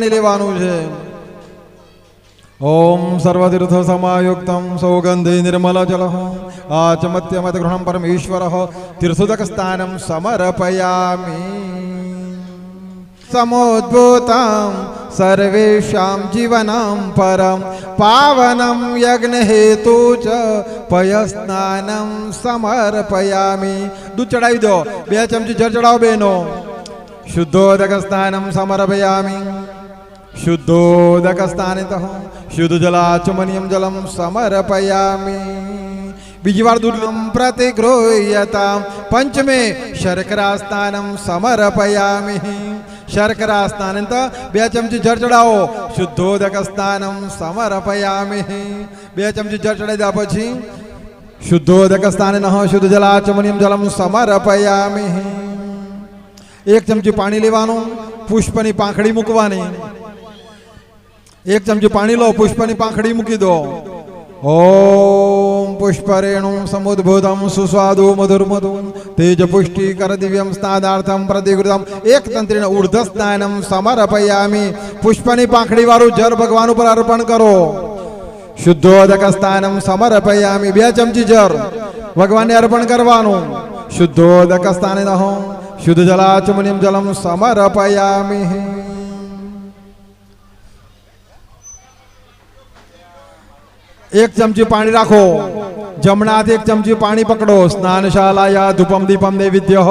પાણી લેવાનું છે. ઓમ સર્વતીર્થ સમાયુક્તમ સૌગંધી નિર્મલ જલ આચમત્યમત ગૃહમ પરમેશ્વર તીર્થોદક સ્થાનમ સમર્પયામિ. સમોદ્ભૂતમ સર્વેષાં જીવનમ પરમ પાવનમ યજ્ઞ હેતુ ચ પયસ્નાનમ સમર્પયામિ. દૂધ ચડાવી દો, 2 ચમચી જળ ચડાવો બહેનો. શુદ્ધોદક સ્નાનમ સમર્પયામિ. શુદ્ધોદક સ્થાનિત શુદ્ધ જલાચમનિયમ જલમ સમર્પયામિ. બીજી વાર દૂધ પ્રતિગૃહ્યતા. પંચમે શર્કરા સ્નાનમ સમર્પયામિ. શર્કરા સ્નાન 2 ચમચી જળ ચડાવો. શુદ્ધોદક સ્નાનમ સમર્પયામિ. 2 ચમચી જળ ચડાવી દા પછી શુદ્ધોદક સ્થાન શુદ્ધ જલાચમનિયમ જલમ સમર્પયામિ. 1 ચમચી પાણી લેવાનું, પુષ્પની પાંખડી મૂકવાની. 1 ચમચી પાણી લો, પુષ્પની પાંખડી મૂકી દો. ઓમ પુષ્પરેણુ સમુદ્ભૂતમ સુસ્વાદુ મધુર્મધુ તેજ પુષ્ટિકર દિવ્યમ સ્નાદાર્થમ પ્રતિગૃતમ એક તંત્રીણ ઉર્ધ સ્નાનમ સમર્પયામિ. પુષ્પની પાંખડી વાળું જળ ભગવાન ઉપર અર્પણ કરો. શુદ્ધોદક સ્નાનમ સમર્પયામિ. 2 ચમચી જળ ભગવાનને અર્પણ કરવાનું. શુદ્ધોદક સ્થાને શુદ્ધ જલાચમનિયમ જલમ સમર્પયામિ. એક ચમચી પાણી રાખો. જમણા હાથે 1 ચમચી પાણી પકડો. સ્નાનશાલાયા ધૂપમ દીપમ નૈવેદ્ય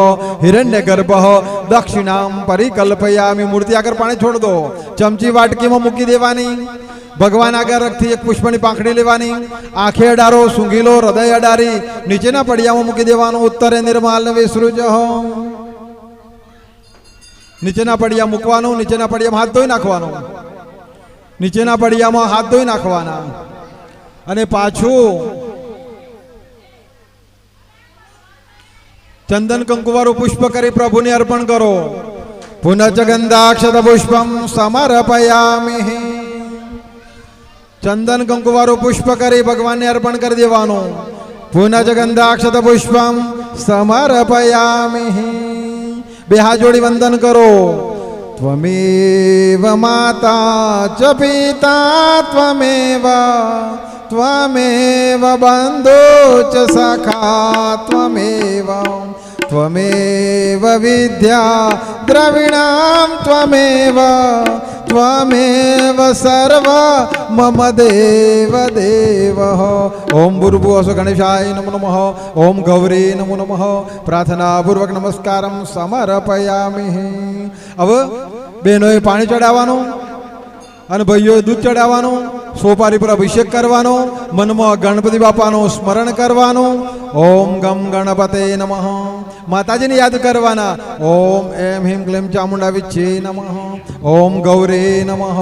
હિરણ્ય ગર્ભ દક્ષિણામ પરિકલ્પયામિ. મૂર્તિ આગળ પાણી છોડ દો. ચમચી વાટકીમાં મૂકી દેવાની. ભગવાન આગળ રખથી 1 પુષ્પની પાંખડી લેવાની. આંખે અડારો, સૂંઘી લો, હૃદય અડારી નીચેના પડિયામાં મૂકી દેવાનું. ઉત્તરે નિર્માલ વિસૃજ. નીચેના પડિયા મૂકવાનું. નીચેના પડિયામાં હાથ ધોઈ નાખવાનું. નીચેના પડિયામાં હાથ ધોઈ નાખવાના. અને પાછું ચંદન કંકુવાળું પુષ્પ કરી પ્રભુને અર્પણ કરો. પુનઃ ગંધાક્ષત પુષ્પમ સમર્પયામિ. ચંદન કંકુવાળું પુષ્પ કરી ભગવાનને અર્પણ કરી દેવાનું. પુનઃ ગંધાક્ષત પુષ્પમ સમર્પયામિ. 2 હાથ જોડી વંદન કરો. ત્વમેવ માતા ચ પિતા ત્વમેવ ત્વમેવ બંધુ ચ સખા ત્વમેવ ત્વમેવ વિદ્યા દ્રવિણામ ત્વમેવ ત્વમેવ સર્વ મમ દેવ દેવ. ઓમ ભૂર્ભુવઃ ગણેશાય નમો નમઃ. ઓમ ગૌરી નમો નમઃ. પ્રાર્થનાપૂર્વક નમસ્કારમ સમર્પયામિ. હવે બહેનોએ પાણી ચડાવવાનું અને ભાઈઓએ દૂધ ચડાવવાનું. સોપારી પર અભિષેક કરવાનો. મનમાં ગણપતિ બાપાનું સ્મરણ કરવાનું. ઓમ ગમ ગણપતે નમઃ. માતાજીને યાદ કરવાના. ઓમ એમ હિમ ક્લેમ ચામુંડા વિચ્છે નમઃ. ઓમ ગૌરે નમઃ.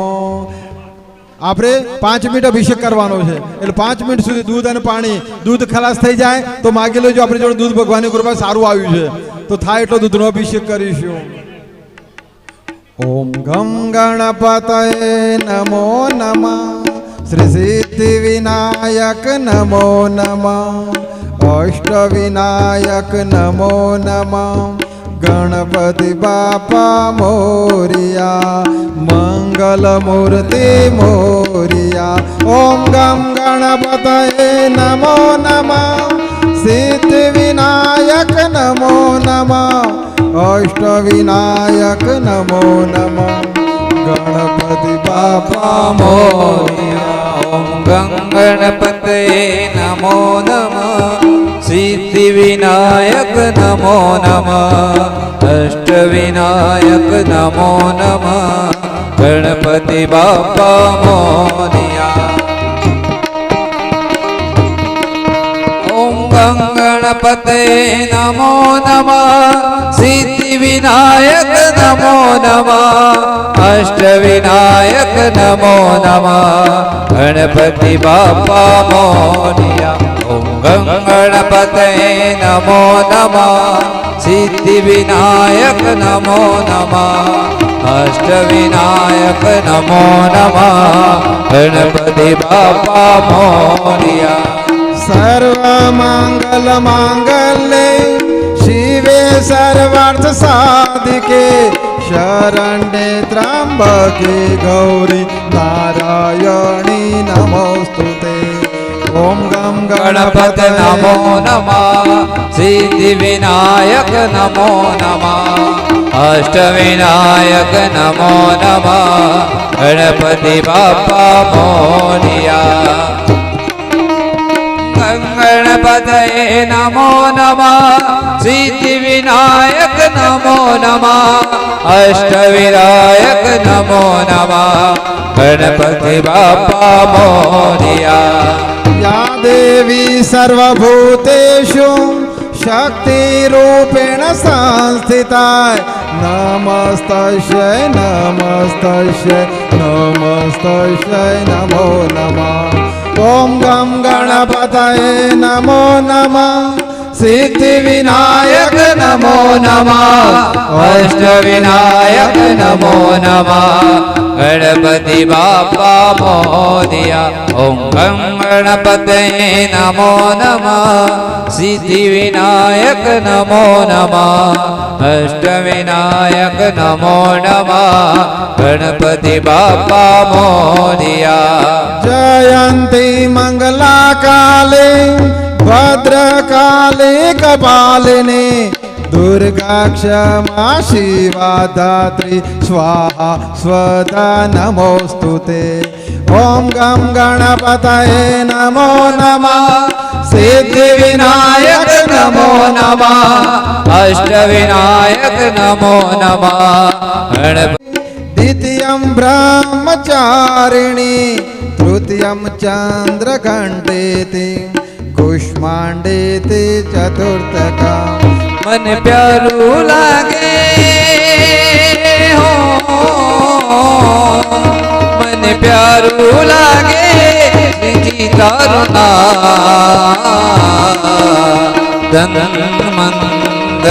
આપણે 5 મિનિટ અભિષેક કરવાનો છે. એટલે 5 મિનિટ સુધી દૂધ અને પાણી, દૂધ ખલાસ થઈ જાય તો માગી લેજો. આપણી જોડે દૂધ ભગવાનની કૃપા સારું આવ્યું છે તો થાય એટલો દૂધનો અભિષેક કરીશું. ઓમ ગમ ગણપતયે નમો નમઃ. શ્રી સિદ્ધિ વિનાયક નમો નમઃ. અષ્ટ વિનાયક નમો નમઃ. ગણપતિ બાપા મોરિયા. મંગલ મૂર્તિ મોરિયા. ઓમ ગમ ગણપતયે નમો નમઃ. સિદ્ધિ વિનાયક નમો નમઃ. અષ્ટ વિનાયક નમો નમઃ. ગણપતિ બાપા મોરિયા. ઓમ ગમ ગણપતયે નમો નમઃ. સિદ્ધિ વિનાયક નમો નમઃ. અષ્ટ વિનાયક નમો નમઃ. ગણપતિ બાપા મોરિયા. ઓમ ગમ ગણપતયે નમો નમઃ. સિદ્ધિ વિનાયક નમો નમઃ. અષ્ટ વિનાયક નમો નમઃ. ગણપતિ બાપા મોરિયા. ઓમ ગમ ગણપતયે નમો નમઃ. સિદ્ધિ વિનાયક નમો નમઃ. અષ્ટ વિનાયક નમો નમઃ. ગણપતિ બાપા મોરિયા. સર્વ મંગલ માંગલ્ય શિવે સર્વાર્થ સાધિકે शरण्ये त्र्यम्बके गौरी नारायणी नमोस्तुते ॐ गं गणपत नमो नमः सिद्धिविनायक नमो नमः अष्टविनायक नमो नमः गणपति बाप्पा मोरिया गणपतये नमो नमः सिद्धिविनायक नमो नमः अष्टविनायक नमो नमः गणपति बाप्पा मोरिया या देवी सर्वभूतेषु शक्तिरूपेण संस्थिता नमस्तस्यै नमस्तस्यै नमस्तस्यै नमो नमः ॐ गं गणपतये नमो नमः सिद्धिविनायक नमो नमः अष्टविनायक नमो नमः गणपति बाप्पा मोरिया ॐ गं गणपतये नमो नमः सिद्धिविनायक नमो नमः अष्टविनायक नमो नमः गणपति बाप्पा मोरिया जयन्ती मंगला काले भद्रकाले कपालिनी दुर्गा क्षमा शिवा दात्री स्वाहा स्वदा नमोस्तुते ॐ गं गणपतये नमो नमः सिद्धिविनायक नमो नमः अष्टविनायक नमो नमः गणपति द्वितीयं ब्रह्मचारिणी तृतीयं चन्द्रघण्टेति कुष्माण्डेति चतुर्थका मन प्यारू लागे हो मन प्यारू लागे श्री तारुना धन मंद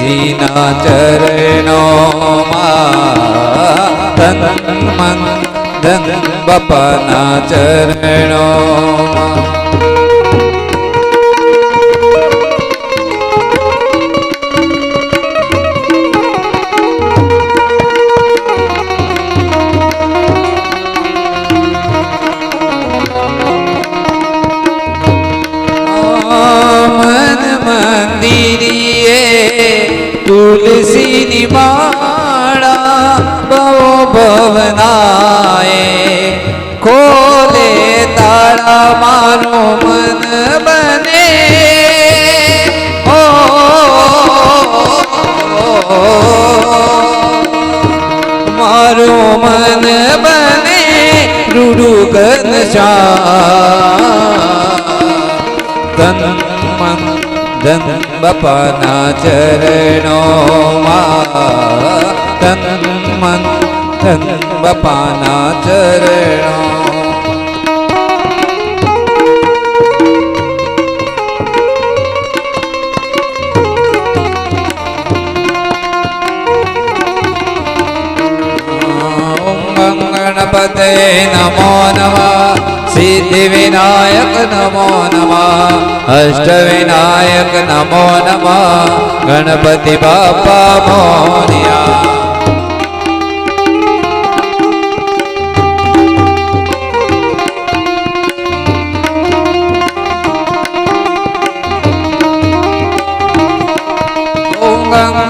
जीना चरणों धन मंद बपना चरणों तुलसी निमाड़ा भव भवनाए खोले तारा मारो मन बने मारो मन बने रुडु गन तन मन धन बपना चरणों तन मन धन बपना चरणों गणपतये नमो नमः सिद्धिविनायक नमो नमः अष्टविनायक नमो नमः गणपति बाप्पा मोरिया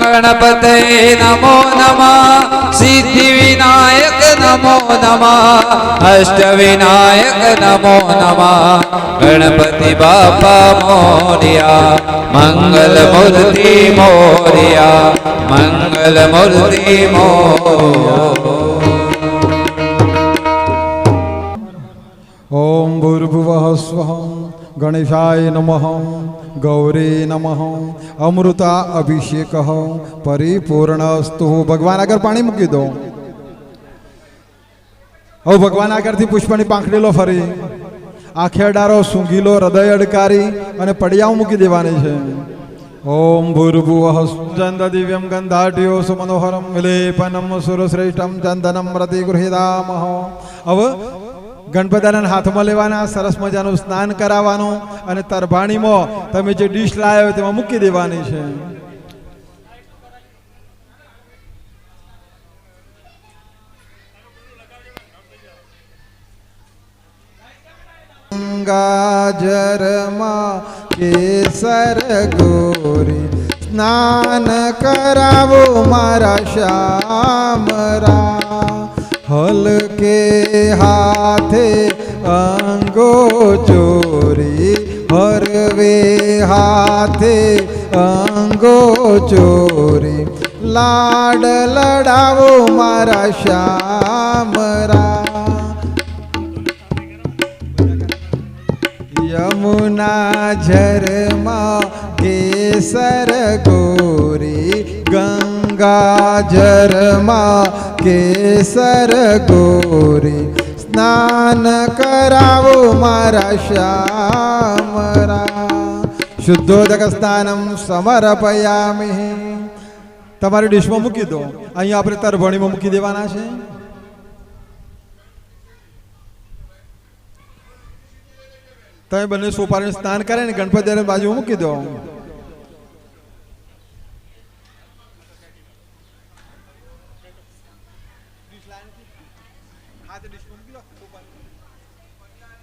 गणपतये नमो नमः सिद्धिविनायक नमो नमः अष्टविनायक नमो नमः गणपति बाप्पा मोरिया मंगल मूर्ति मोरिया मंगल मूर्ति ओम भूर्भुवः स्वः गणेशाय नमः गौरी नमः अमृता अभिषेक परिपूर्णस्तु भगवान આગળ પાણી મૂકી દો હવે ભગવાન આગળથી પુષ્પની પાંખડીલો ફરી આંખે અડારો સૂંઘીલો હૃદય અડકારી અને પડિયાઓ મૂકી દેવાની છે ઓમ ભૂર્ભુવઃ ચંદ દિવ્યમ ગંધાઢ્યો સુમનોહરમ વિલેપનમ સુરશ્રેષ્ઠમ ચંદનમ પ્રતિગૃહીતામહ હવે ગણપતિના હાથમાં લેવાના સરસ મજાનું સ્નાન કરાવવાનું અને તરભાણીમાં તમે જે ડીશ લાવ્યા હોય તેમાં મૂકી દેવાની છે ગંગાજરમાં કેસર ગોરી સ્નાન કરાવો મારા શ્યામરા હલકે હાથે અંગોચોરી હરવે હાથે અંગોચોરી લાડ લડાવો મારા શ્યામરા યમુના ઝરમાં કેસર ગોરી ગંગા ઝરમાં કેસર ગોરી સ્નાન કરાવો મારા શ્યામરા શુદ્ધોદક સ્નાનમ સમર્પયામિ તમારી ડીશમાં મૂકી દો અહીંયા આપણે તરભણીમાં મૂકી દેવાના છે તમે બંને સોપારીને સ્નાન કરે ને ગણપતિ બાજુ મૂકી દો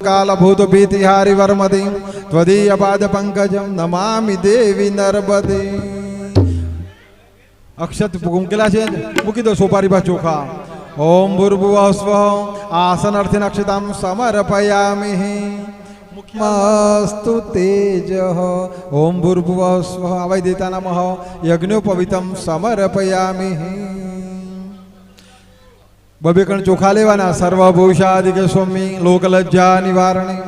કાલભૂત ભીતિહારી વર્મતિ ત્વદીય પાદ પંકજમ નમામિ દેવી નર્મદે અક્ષત મૂકેલા છે મૂકી દો સોપારી પર ચોખા ઓમ ભૂર્ભુવઃ સ્વઃ આસન અર્થે અક્ષતામ સમર્પયામિ મસ્તુ તેજ ઓમ ભૂર્ભુવઃ સ્વઃ અવય દેતા નમઃ યજ્ઞોપવિતમ સમર્પયામિ બબે કણ ચોખા લેવાના સર્વભૂષાદિક સ્વામી લોકલજ્જા નિવારણી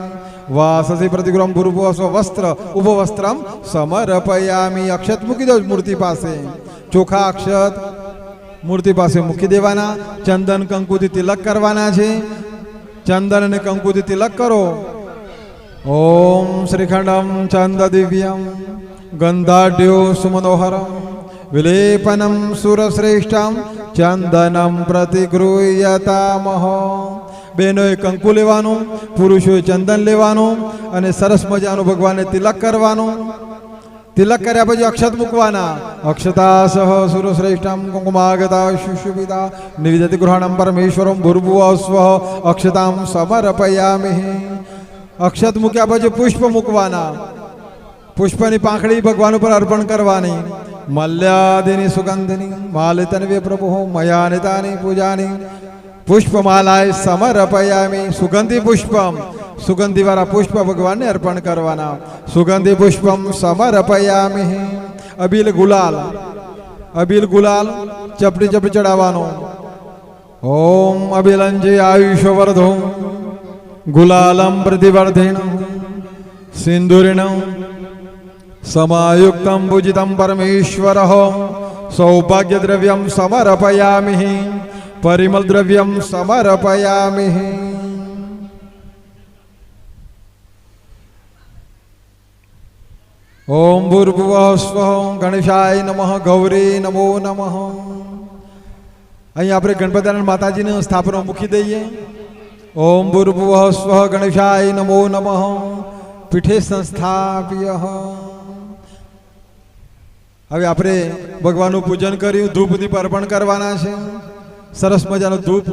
વાસસી પ્રતિગ્રહમ ભૂર્ભુવઃ સ્વ વસ્ત્ર ઉપવસ્ત્રમ સમર્પયામિ અક્ષત મૂકી દો મૂર્તિ પાસે ચોખા અક્ષત મૂર્તિ પાસે મૂકી દેવાના ચંદન કંકુથી તિલક કરવાના છે ચંદન અને કંકુથી તિલક કરો ઓમ શ્રીખંડમ ચંદ દિવ્યમ ગંધાઢ્યો સુમનોહરમ વિલેપનમ સુરશ્રેષ્ઠમ ચંદનમ પ્રતિગૃહ્યતામહ બહેનોએ કંકુ લેવાનું પુરુષોએ ચંદન લેવાનું અને સરસ મજાનું ભગવાનને તિલક કરવાનું તિલક કર્યા પછી અક્ષત મૂકવાના અક્ષતા સહ સુરશ્રેષ્ઠમ કુંકુમાગતા શુશુપિતા નિવેદતિ ગૃહાણમ પરમેશ્વરમ ભૂર્ભુવઃ સ્વઃ અક્ષતામ સમર્પયામિ અક્ષત મૂક્યા પછી પુષ્પ મૂકવાના પુષ્પની પાંખડી ભગવાન ઉપર અર્પણ કરવાની મલ્યાદિની સુગંધિની માલિતનવે પ્રભુ મયાનિતાની પૂજાની પુષ્પમાલાય સમર્પયામિ સુગંધી પુષ્પમ સુગંધીવાળા પુષ્પ ભગવાનને અર્પણ કરવાના સુગંધી પુષ્પમ સમર્પયામિ અબીલ ગુલાલ ચપટી ચપટી ચડાવવાનો ઓમ અબિલંજે આયુષ્યવર્ધો ગુલાલમ પ્રતિવર્ધિણ સિંદુરિણ સમાયુક્તમ ભુજિતમ પરમેશ્વર સૌભાગ્ય દ્રવ્યમ સમર્પયામિ પરિમલ દ્રવ્યમ સમર્પયામિ ઓમ ભૂર્ભુવઃ સ્વઃ ગણેશાય નમઃ ગૌરી નમો નમઃ અહીં આપણે ગણપતિ માતાજીને સ્થાપના મૂકી દઈએ ઓમ ભૂર્ભુવઃ સ્વઃ ગણેશાય નમો નમઃ પીઠે સંસ્થાપ્ય હવે આપણે ભગવાનનું પૂજન કર્યું ધૂપ દીપ અર્પણ કરવાના છે સરસ મજાનો ધૂપ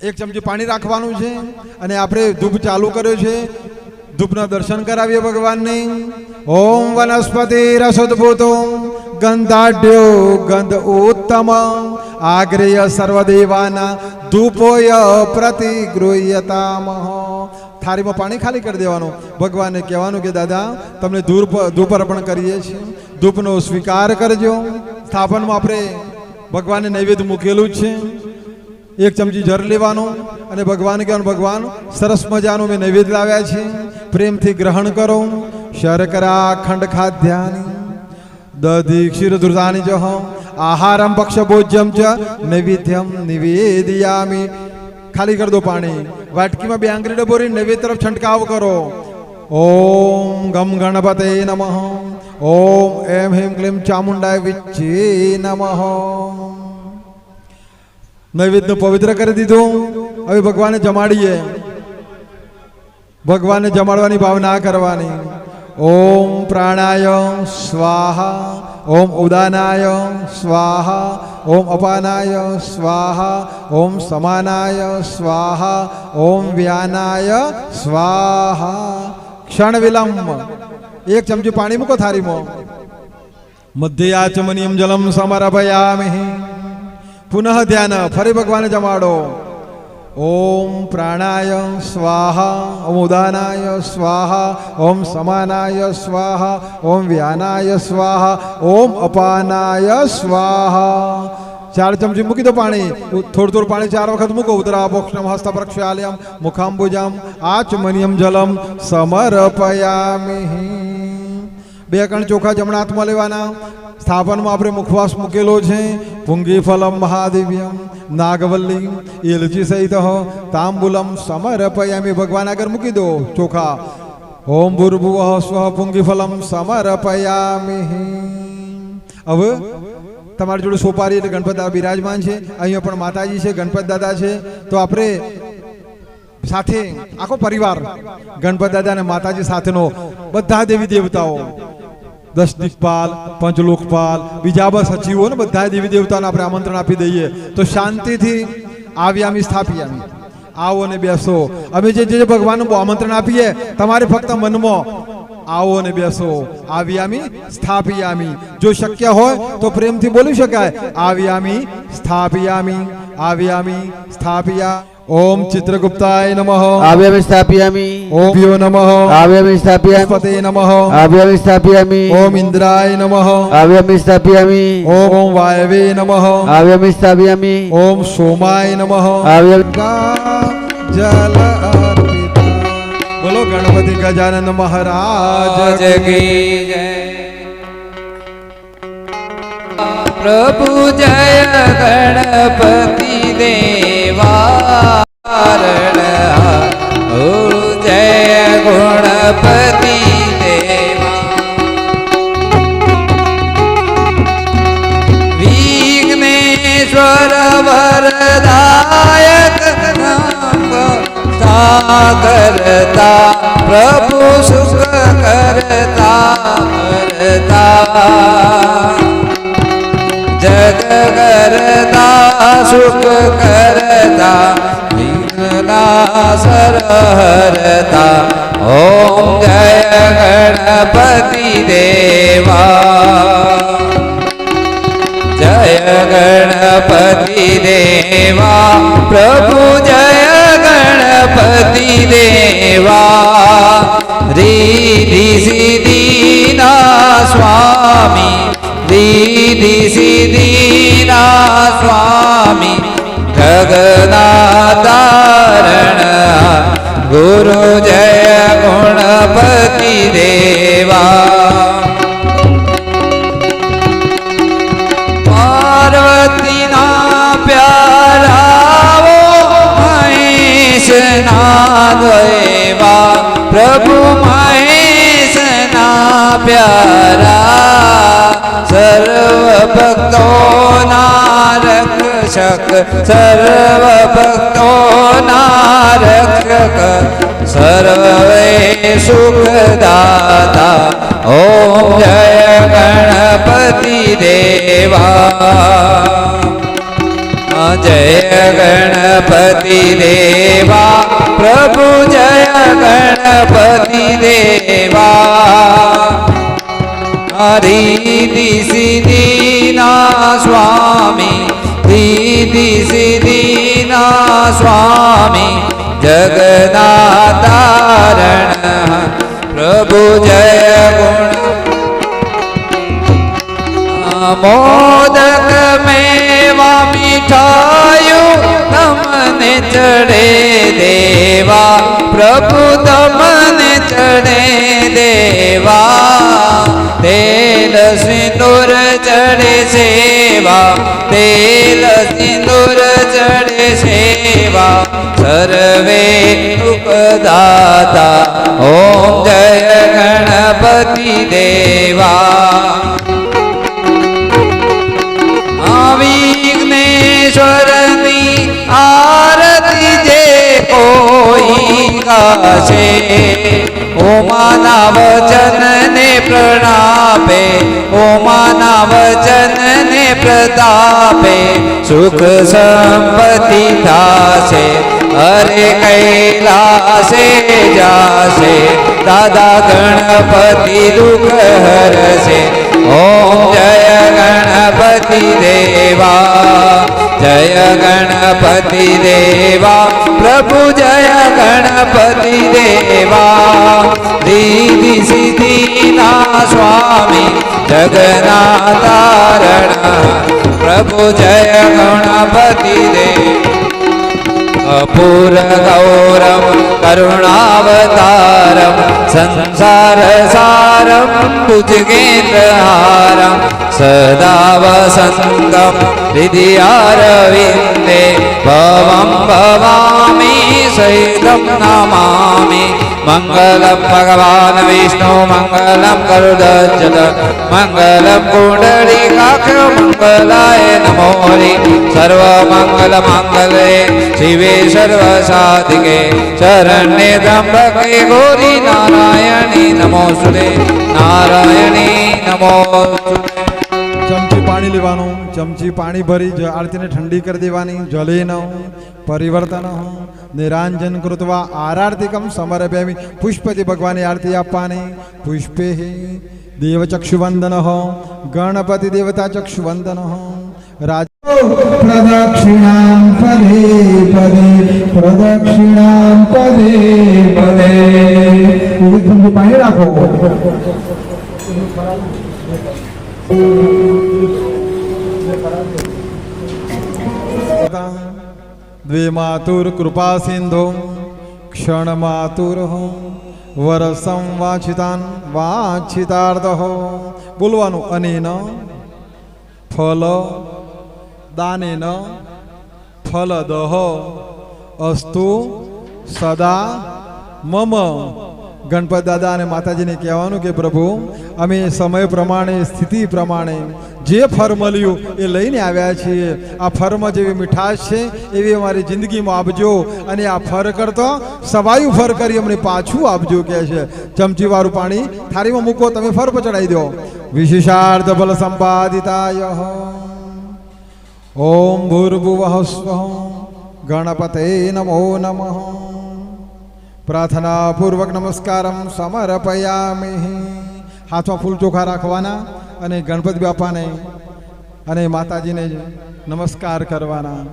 એક ચમચી પાણી રાખવાનું છે અને આપણે ધૂપ ચાલુ કર્યો છે ધૂપના દર્શન કરાવીએ ભગવાનને ઓમ વનસ્પતિ રસોદભૂતો ગંધાઢ્યો ગંધ ઉત્તમ આગ્રેય સર્વદેવાના ધૂપોય પ્રતિગૃહ્યતામહ થાળીમાં પાણી ખાલી કરી દેવાનું ભગવાનને કહેવાનું કે દાદા તમને ધૂપ અર્પણ કરીએ છીએ ધૂપનો સ્વીકાર કરજો સ્થાપનમાં આપણે ભગવાનને નૈવેદ્ય મૂકેલું જ છે એક ચમચી જર લેવાનું અને ભગવાન કહેવાનું ભગવાન સરસ મજાનું મેં નૈવેદ્ય લાવ્યા છે પ્રેમથી ગ્રહણ કરો શર્કરા ખંડ ખાદ્યાની દધી ક્ષીર ધૃતાની જહ આહારમ પક્ષ ભોજ્યમ ચ નૈવેદ્યમ નિવેદયામિ ખાલી કરી દો પાણી વાટકીમાં 2 આંગળી ડબોરી નૈવેદ્ય તરફ છંટકાવ કરો ઓમ ગમ ગણપતે નમઃ ઓમ એમ હેમ ક્લીમ ચામુંડાય વિચ્છે નમઃ નૈવેદ્ય પવિત્ર કરી દીધું હવે ભગવાનને જમાડીએ ભગવાનને જમાડવાની ભાવના કરવાની ઓમ પ્રાણાય સ્વાહા ઓમ ઉદાનાય સ્વાહા ઓમ અપાનાય સ્વાહા ઓમ સમાનાય સ્વાહા ઓમ વ્યાનાય સ્વાહા. ક્ષણ વિલંબ. એક ચમચી પાણી મૂકો થાળીમાં. મધ્યયાચમનીયમ જલમ સમર્પયામિ. પુનઃ ધ્યાન. ફરી ભગવાને જમાડો. ઓમ પ્રાણાય સ્વાહા ઓમ ઉદાનાય સ્વાહા ઓમ સમાનાય સ્વાહા ઓમ વ્યાનાય સ્વાહા ઓમ અપાનાય સ્વાહા. 4 ચમચી મૂકી દો પાણી. થોડું પાણી 4 વખત મૂકો. ઉદરાપોક્ષણમ હસ્ત પ્રક્ષાલ્યમ મુખાંબુજમ આચમનિયમ જલમ સમર્પયામિ. 2 કણ ચોખા જમણા હાથમાં લેવાના. સ્થાપનમાં આપણે મુખવાસ મૂકેલો છે. પુંગી ફલમ મહાદેવ્યમ નાગવલ્લી એલચી સહિત તાંબુલમ સમર્પયામિ. ભગવાન આગળ મૂકી દો ચોખા. ઓમ ભૂર્ભુવઃ સ્વઃ પુંગી ફલમ સમર્પયામિ. હવે તમારી જોડે સોપારી એટલે ગણપત દાદા બિરાજમાન છે. અહીંયા પણ માતાજી છે, ગણપત દાદા છે. તો આપણે સાથે આખો પરિવાર ગણપત દાદા અને માતાજી સાથેનો બધા દેવી દેવતાઓ 10 દિક્પાલ પંચલોકપાલ બીજા બસ સચિવો ને બધા દેવી દેવતાઓને આપણે આમંત્રણ આપી દઈએ. તો શાંતિથી આવ્યામી સ્થાપ્યામી. આવો ને બેસો. અમે જે ભગવાનનું આમંત્રણ આપીએ તમારે ફક્ત મનમાં આવો ને બેસો. આવ્યામી સ્થાપ્યામી. જો શક્ય હોય તો પ્રેમથી બોલી શકાય. આવ્યામી સ્થાપ્યામી આવ્યામી સ્થાપ્યા. ઓમ ચિત્રગુપ્તાય નમઃ. આવ્યામિ સ્થાપયામિ. ઓમ ભ્યો નમઃ. આવ્યામિ સ્થાપયામિ. પતે નમઃ. આવ્યામિ સ્થાપયામિ. ઓમ ઇન્દ્રાય નમઃ. આવ્યામિ સ્થાપયામિ. ઓમ વાયવે નમઃ. આવ્યામિ સ્થાપયામિ. ઓમ સોમાય નમઃ. આવ્યામિ જલ અર્પિત. બોલો ગણપતિ ગજાનન મહારાજ કી જય. પ્રભુ જય ગણપતિ દેવા. જય ગુણપતિ દેવા. વિઘ્નેશ્વર વરદાયક કરતા પ્રભુ સુખ કરતા કરતા. જગ કરતા સુખ કરતા વિઘ્નાસર હરતા. ઓમ જય ગણપતિ દેવા. જય ગણપતિ દેવા. પ્રભુ જય ગણપતિ દેવા. રીધિ સિદ્ધિના સ્વામી રીધિ સિદ્ધિના સ્વામી. જગન્નાથારણ ગુરુ જય ગુણપતિ દેવા. પાર્વતીના પ્યારાઓ મહેશના દેવા. પ્રભુ મહેશના પ્યારા. સર્વ ભક્તોના રક્ષક સર્વ ભક્તોના રક્ષક. સર્વે સુખદાતા. ઓમ જય ગણપતિ દેવા. જય ગણપતિ દેવા. પ્રભુ જય ગણપતિ દેવા. રીધિ સિદ્ધિના સ્વામી રીધિ સિદ્ધિના સ્વામી. જગન્નાથારણ પ્રભુ જય ગુણ. મોદક મેવા મીઠાયું તમને ચડે દેવા. પ્રભુ તમને ચડે દેવા. તેલ સિંદૂર ચડે સેવા. તેલ સિંદૂર ચડે સેવા. સર્વે સુખદાતા. ઓમ જય ગણપતિ દેવા. વિઘ્નેશ્વરની આરતી જે કોઈ ગાશે ઓમાના વચનને પ્રણાપે ઓમાના વચનને પ્રતાપે સુખ સંપત્તિ થાશે અરે કૈલાસે જાશે દાદા ગણપતિ દુઃખ હરશે ઓમ જય ગણપતિ દેવા જય ગણપતિ દેવા પ્રભુ જય ગણપતિ દેવા રીધિ સિદ્ધિના સ્વામી જગના તારણ પ્રભુ જય ગણપતિ દેવ અપૂર ગૌરમ કરુણાવતારમ સંસાર સારમ ભુજગેન્દ્રહારમ સદા વસંતમ હૃદયારવિંદે ભવમ ભવામી સહિતમ નમામિ મંગલમ ભગવાન વિષ્ણુ મંગલમ ગરુડધ્વજ મંગલમ પુંડરીકાક્ષ મંગલાય નમો હરિ સર્વ મંગલ માંગલે શિવે સર્વ સાધિકે શરણ્યે ત્ર્યંબકે ગૌરી નારાયણી નમોસ્તુતે નારાયણી નમોસ્તુતે ચમચી પાણી લેવાનું ચમચી પાણી ભરી આરતીને ઠંડી કરી દેવાની જલેન પરિવર્તન નિરાંજન કૃત્વા આરાર્તિકમ સમર્પયામિ પુષ્પથી ભગવાનની આરતી આપવાની પુષ્પે દેવચક્ષુવંદન ગણપતિ દેવતા ચક્ષુવંદન રાજ પ્રદક્ષિણામ પદે પદે પ્રદક્ષિણામ પદે પદે પાણી રાખો દ્વે માતુર કૃપા સિંધુ ક્ષણ માતુર વરસં વાંછિતાન વાંછિતાર્થ બોલવાનું અનેન ફલ દાનેન ફલદહ અસ્તુ સદા મમ ગણપત દાદા અને માતાજીને કહેવાનું કે પ્રભુ અમે સમય પ્રમાણે સ્થિતિ પ્રમાણે જે ફર મળ્યું એ લઈને આવ્યા છીએ આ ફરમાં જેવી મીઠાશ છે એવી અમારી જિંદગીમાં આપજો અને આ ફર કરતો સવાયું ફર કરી અમને પાછું આપજો કે છે ચમચીવાળું પાણી થાળીમાં મૂકો તમે ફર પર ચડાવી દો વિશેષાર્થ બલ સંપાદિતાય ઓમ ભૂર્ભુવઃ સ્વઃ ગણપતે નમો નમઃ પ્રાર્થના પૂર્વક નમસ્કારમ સમર્પયામિ હાથમાં ફૂલ ચોખા રાખવાના અને ગણપતિ બાપાને અને માતાજીને નમસ્કાર કરવાના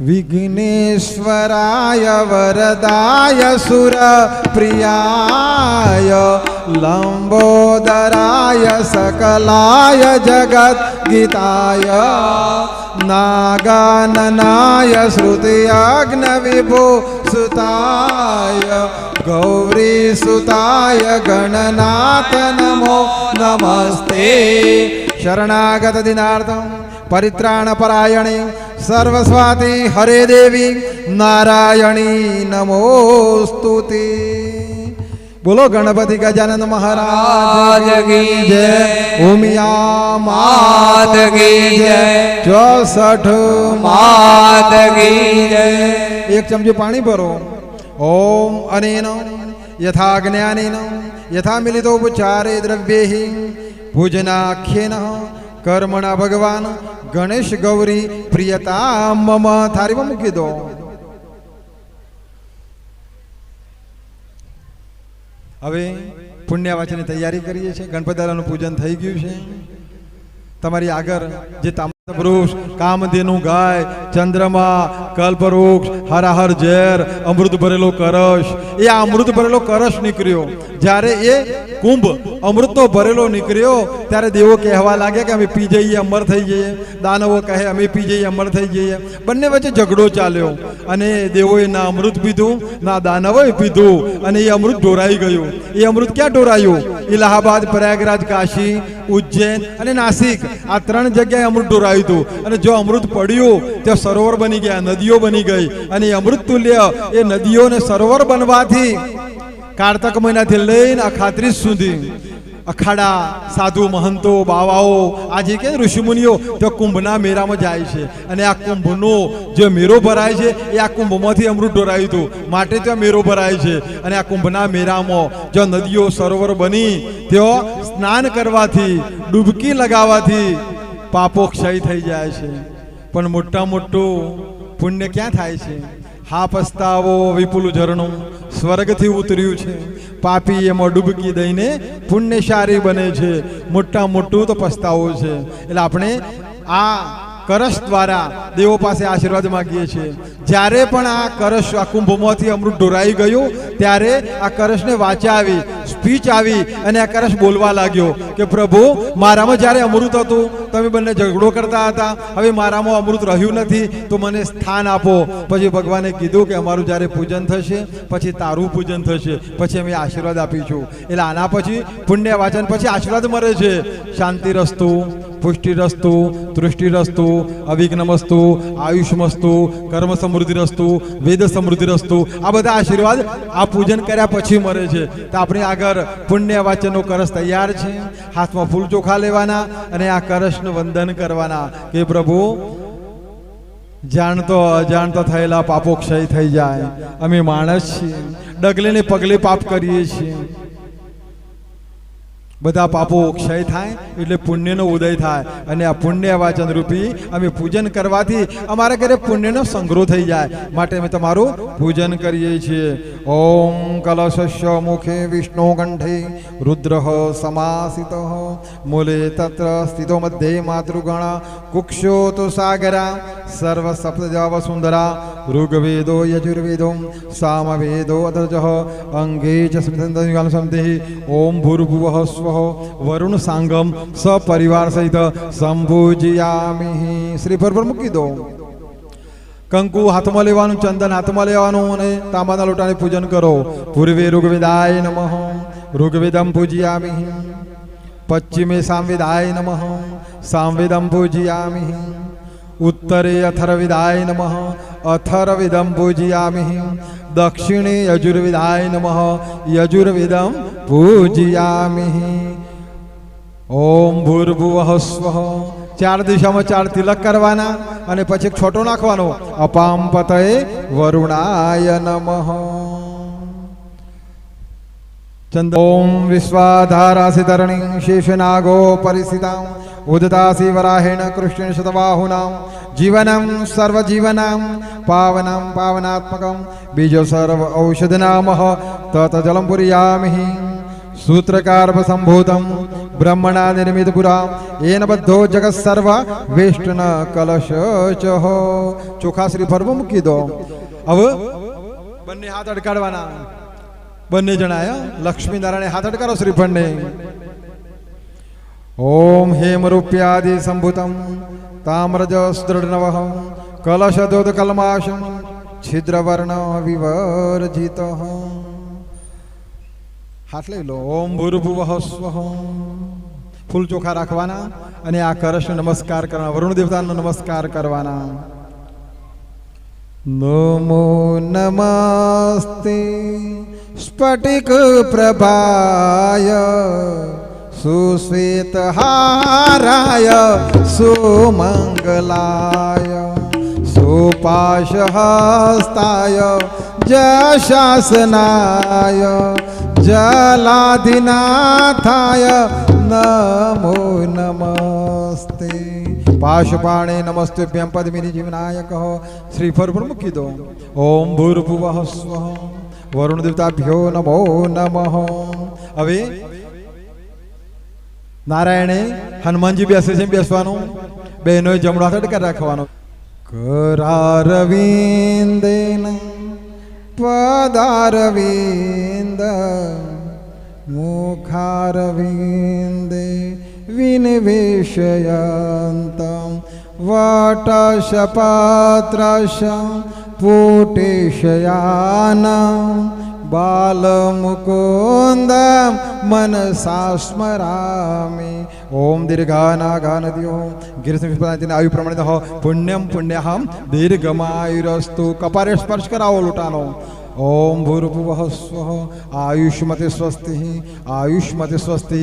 વિઘ્નેશ્વરાય વરદાય સુર પ્રિયાય લંબોદરાય સકલાય જગત ગીતાય નાગાનનાય શ્રુતિયજ્ઞ વિભુ સુતાય ગૌરી સુતાય ગણનાથ નમો નમસ્તે શરણાગત દિનાર્થમ પરિત્રાણ પરાયણે સર્વસ્વાતિ હરે દેવી નારાયણી નમોસ્તુતે બોલો ગણપતિ ગજાનંદ મહારાજ કી જય ઉમિયા માત કી જય 64 માત કી જય એક ચમચી પાણી ભરો ઓમ અનેન યથા જ્ઞાનેન યથા મિલિતોપચારે દ્રવ્યૈ ભુજનાખ્યેન કર્મણા ભગવાન ગણેશ ગૌરી પ્રિયતા મમ થાળીમાં મૂકી દો હવે પુણ્યવાચનની તૈયારી કરીએ છીએ ગણપતિ દાદાનું પૂજન થઈ ગયું છે તમારી આગળ જે વૃક્ષ કામધેનુ ગાય ચંદ્રમા કલ્પવૃક્ષ હરાહર ઝેર અમૃત ભરેલો કરશ એ આ અમૃત ભરેલો કરશ નીકળ્યો જ્યારે એ કુંભ અમૃતનો ભરેલો નીકળ્યો ત્યારે દેવો કહેવા લાગ્યા કે અમે પી જઈએ અમર થઈ જઈએ દાનવો કહે અમે પી જઈએ અમર થઈ જઈએ બંને વચ્ચે ઝઘડો ચાલ્યો અને દેવોએ ના અમૃત પીધું ના દાનવોએ પીધું અને એ અમૃત ઢોરાઈ ગયું એ અમૃત ક્યાં ઢોરાયું ઇલાહાબાદ પ્રયાગરાજ કાશી ઉજ્જૈન અને નાસિક આ ત્રણ જગ્યાએ અમૃત ઢોરાયું હતું અને જો અમૃત પડ્યું ત્યાં સરોવર બની ગયા નદીઓ બની ગઈ અને એ અમૃત તુલ્ય એ નદીઓ ને સરોવર બનવાથી કાર્તક મહિનાથી લઈને અખાત્રીસ સુધી અખાડા સાધુ મહંતો બાવાઓ આજે કે ઋષિમુનિઓ તો કુંભના મેળામાં જાય છે અને આ કુંભનો જે મેળો ભરાય છે એ આ કુંભમાંથી અમૃત ઢોરાયું હતું માટે ત્યાં મેળો ભરાય છે અને આ કુંભના મેળામાં જો નદીઓ સરોવર બની ત્યાં સ્નાન કરવાથી ડૂબકી લગાવવાથી પાપો ક્ષય થઈ જાય છે પણ મોટા મોટું પુણ્ય ક્યાં થાય છે? હા પસ્તાવો વિપુલ ઝરણું સ્વર્ગથી ઉતર્યું છે, પાપી એમાં ડૂબકી દઈને પુણ્યશાળી બને છે. મોટા મોટું તો પસ્તાવો છે. એટલે આપણે આ કરશ દ્વારા દેવો પાસે આશીર્વાદ માંગીએ છીએ. જ્યારે પણ આ કરશ આ કુંભમાંથી અમૃત ઢોરાઈ ગયું ત્યારે આ કરશને વાચા આવી, સ્પીચ આવી અને આ કરશ બોલવા લાગ્યો કે પ્રભુ મારામાં જ્યારે અમૃત હતું તમે બંને ઝઘડો કરતા હતા, હવે મારામાં અમૃત રહ્યું નથી તો મને સ્થાન આપો. પછી ભગવાને કીધું કે અમારું જ્યારે પૂજન થશે પછી તારું પૂજન થશે, પછી અમે આશીર્વાદ આપીશું. એટલે આના પછી પુણ્ય વાચન પછી આશીર્વાદ મળે છે. શાંતિ રસ્તુ, પુષ્ટિ રસ્તુ, તૃષ્ટિ રસ્તુ, અવિઘ્નમસ્તુ, આયુષ્મસ્તુ, કર્મ સમૃદ્ધિ રસ્તુ, વેદ સમૃદ્ધિ રસ્તુ, આ બધા આશીર્વાદ આ પૂજન કર્યા પછી મળે છે. તો આપણે આગળ પુણ્ય વાચનનો કરશ તૈયાર છે. હાથમાં ફૂલ ચોખા લેવાના અને આ કરશનું વંદન કરવાના કે પ્રભુ જાણતો અજાણતો થયેલા પાપો ક્ષય થઈ જાય. અમે માણસ છીએ, ડગલે ને પગલે પાપ કરીએ છીએ. બધા પાપો ક્ષય થાય એટલે પુણ્યનો ઉદય થાય અને આ પુણ્ય વાચન રૂપી અમે પૂજન કરવાથી અમારા ઘરે પુણ્યનો સંગ્રહ થઈ જાય. માટે અમે તમારું પૂજન કરીએ છીએ. ઓમ કલશસ્ય મુખે વિષ્ણુ કંઠે રુદ્ર સમાસિત મૂલે તત્ર સ્થિતો મધ્યે માતૃગણ કુક્ષો તો સાગરા સર્વ સપ્તજાવ સુંદરા ઋગ્વેદો યજુર્વેદો સામવેદો અધર્જ અંગે ચ સ્મિતંતિ ઓમ ભૂર્ભુવઃ સ્વ વરુણ સાંગમ સપરિવાર સહિત સંભુજયામિ. શ્રીફળ પર મૂકી દો. કંકુ હાથમાં લેવાનું, ચંદન હાથમાં લેવાનું અને તાંબાના લોટાને પૂજન કરો. પૂર્વે ઋગ્વેદાય નમઃ ઋગ્વેદમ પૂજયામિ. પશ્ચિમે સામવેદાય નમઃ સામવેદમ પૂજયામિ. ઉત્તરે અથર્વવેદાય નમઃ અથર્વવેદમ પૂજયામિ. દક્ષિણે યજુર્વેદાય નમઃ યજુર્વેદમ પૂજયામિ. ઓમ ભૂર્ભુવઃ સ્વઃ. 4 દિશામાં 4 તિલક કરવાના અને પછી છોટો નાખવાનો. અપામ પતયે વરુણાય નમઃ. ચંદ ઓમ વિશ્વાધારાસી તરણી શેષનાગો પરિસ્થિતા ઉદતાસી વરાહેણ કૃષ્ણ શતબાહુનામ જીવનમ સર્વજીવનામ પાવનમ પાવનાત્મકમ બીજો સર્વ ઔષધનામઃ તત જલમ પુરયામિ. સૂત્રકાર સંભૂતમ બ્રહ્મણા નિર્મિત પુરા એન બધો જગત સર્વ વેષ્ટન કલશ ચ. ચોખા શ્રીફળ મૂકી દો. હવે બંને હાથ અડકાડવાના. બંને જણાય લક્ષ્મી નારાયણ હાથ અડકારો શ્રીફળને. ઓમ હેમ રૂપ્યાદિ સંભૂતમ તામ્રજ સુદૃઢનવ કલશદોદ કલમાશમ છિદ્રવર્ણ વિવર્જિત. હાથ લઈ લો. ઓમ ભૂર્ભુવઃ સ્વઃ. ફૂલ ચોખા રાખવાના અને આ કરશનો નમસ્કાર કરવાના, વરુણ દેવતાનો નમસ્કાર કરવાના. નમો નમસ્તે સ્ફટિક પ્રભાય સુશ્વેતહારાય સુમંગલાય સુપાશહસ્તાય જશાસનાય જલાધિનાથાય નમો નમસ્તે. પાશપાણે નમસ્તુભ્યં પદ્મિની જીવનાયક. શ્રીફળ પર મૂકી દો. ઓમ ભૂર્ભુવઃ સ્વઃ વરુણ દેવતાભ્યો નમો નમઃ. હવે નારાયણે હનુમાનજી બેસે છે બેસવાનું. બહેનોએ જમણો હાથ અડકાર રાખવાનો. કરારવિંદેન પદારવિંદ મુખારવિંદે વિનિવેશયંતમ વટશપાત્રશ પુટેશયાનમ બાલમુકુંદ મનસા સ્મરામિ. ઓમ દીર્ઘાનાગાનદ્યો ગિરિસંસ્પદાતિના આયુ પ્રમાણે પુણ્યમ પુણ્યહમ દીર્ઘમાયુરસ્તુ. કપારે સ્પર્શ કરાવો લોટાનો. ओम भूर्भुवः स्वः आयुष्मते स्वस्ति आयुष्मते स्वस्ति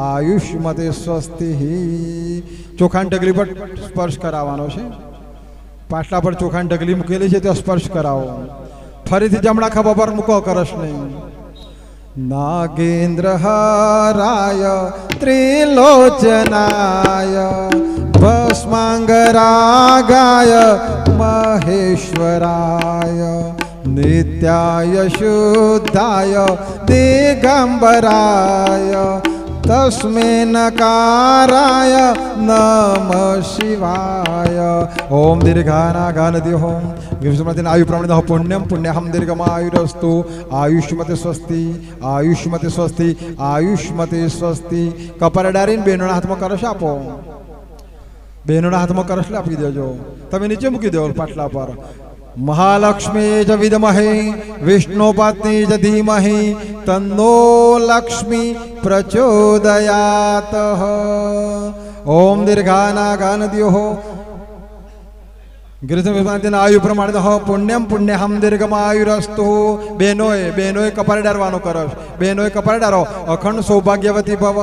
आयुष्मते स्वस्ति ચોખાની ઢગલી પર સ્પર્શ કરાવવાનો છે પાટલા પર ચોખાની ઢગલી મૂકેલી છે તે સ્પર્શ કરાવો ફરીથી જમણા ખભા પર મૂકો કરશ નહીં नागेन्द्रहाराय त्रिलोचनाय भस्मांगरागाय महेश्वराय नित्याय शुद्धाय दिगंबराय तस्मै नकाराय नमः शिवाय ओम दीर्घानागानदिः विष्णुमते आयु प्रमाणितः पुण्यं पुण्यहं दीर्घमायुरस्तु आयुष्मते स्वस्ति आयुष्मते स्वस्ति आयुष्मते स्वस्ति कपरडारीन बेनोना हाथમાં કરશ આપો બેનોના હાથમાં કરશ આપી દેજો તમે નીચે મૂકી દો પાટલા પર महालक्ष्मी च विद्महे विष्णुपत्नी च धीमहि तन्नो लक्ष्मी प्रचोदयात् ओम दीर्घानागानद्योः गिरिजन आयु प्रमाणित पुण्यम पुण्यहम दीर्घमायुरस्तु बेनोए कपारे डारवानो करश बेनोए कपारे डारो अखंड सौभाग्यवती भव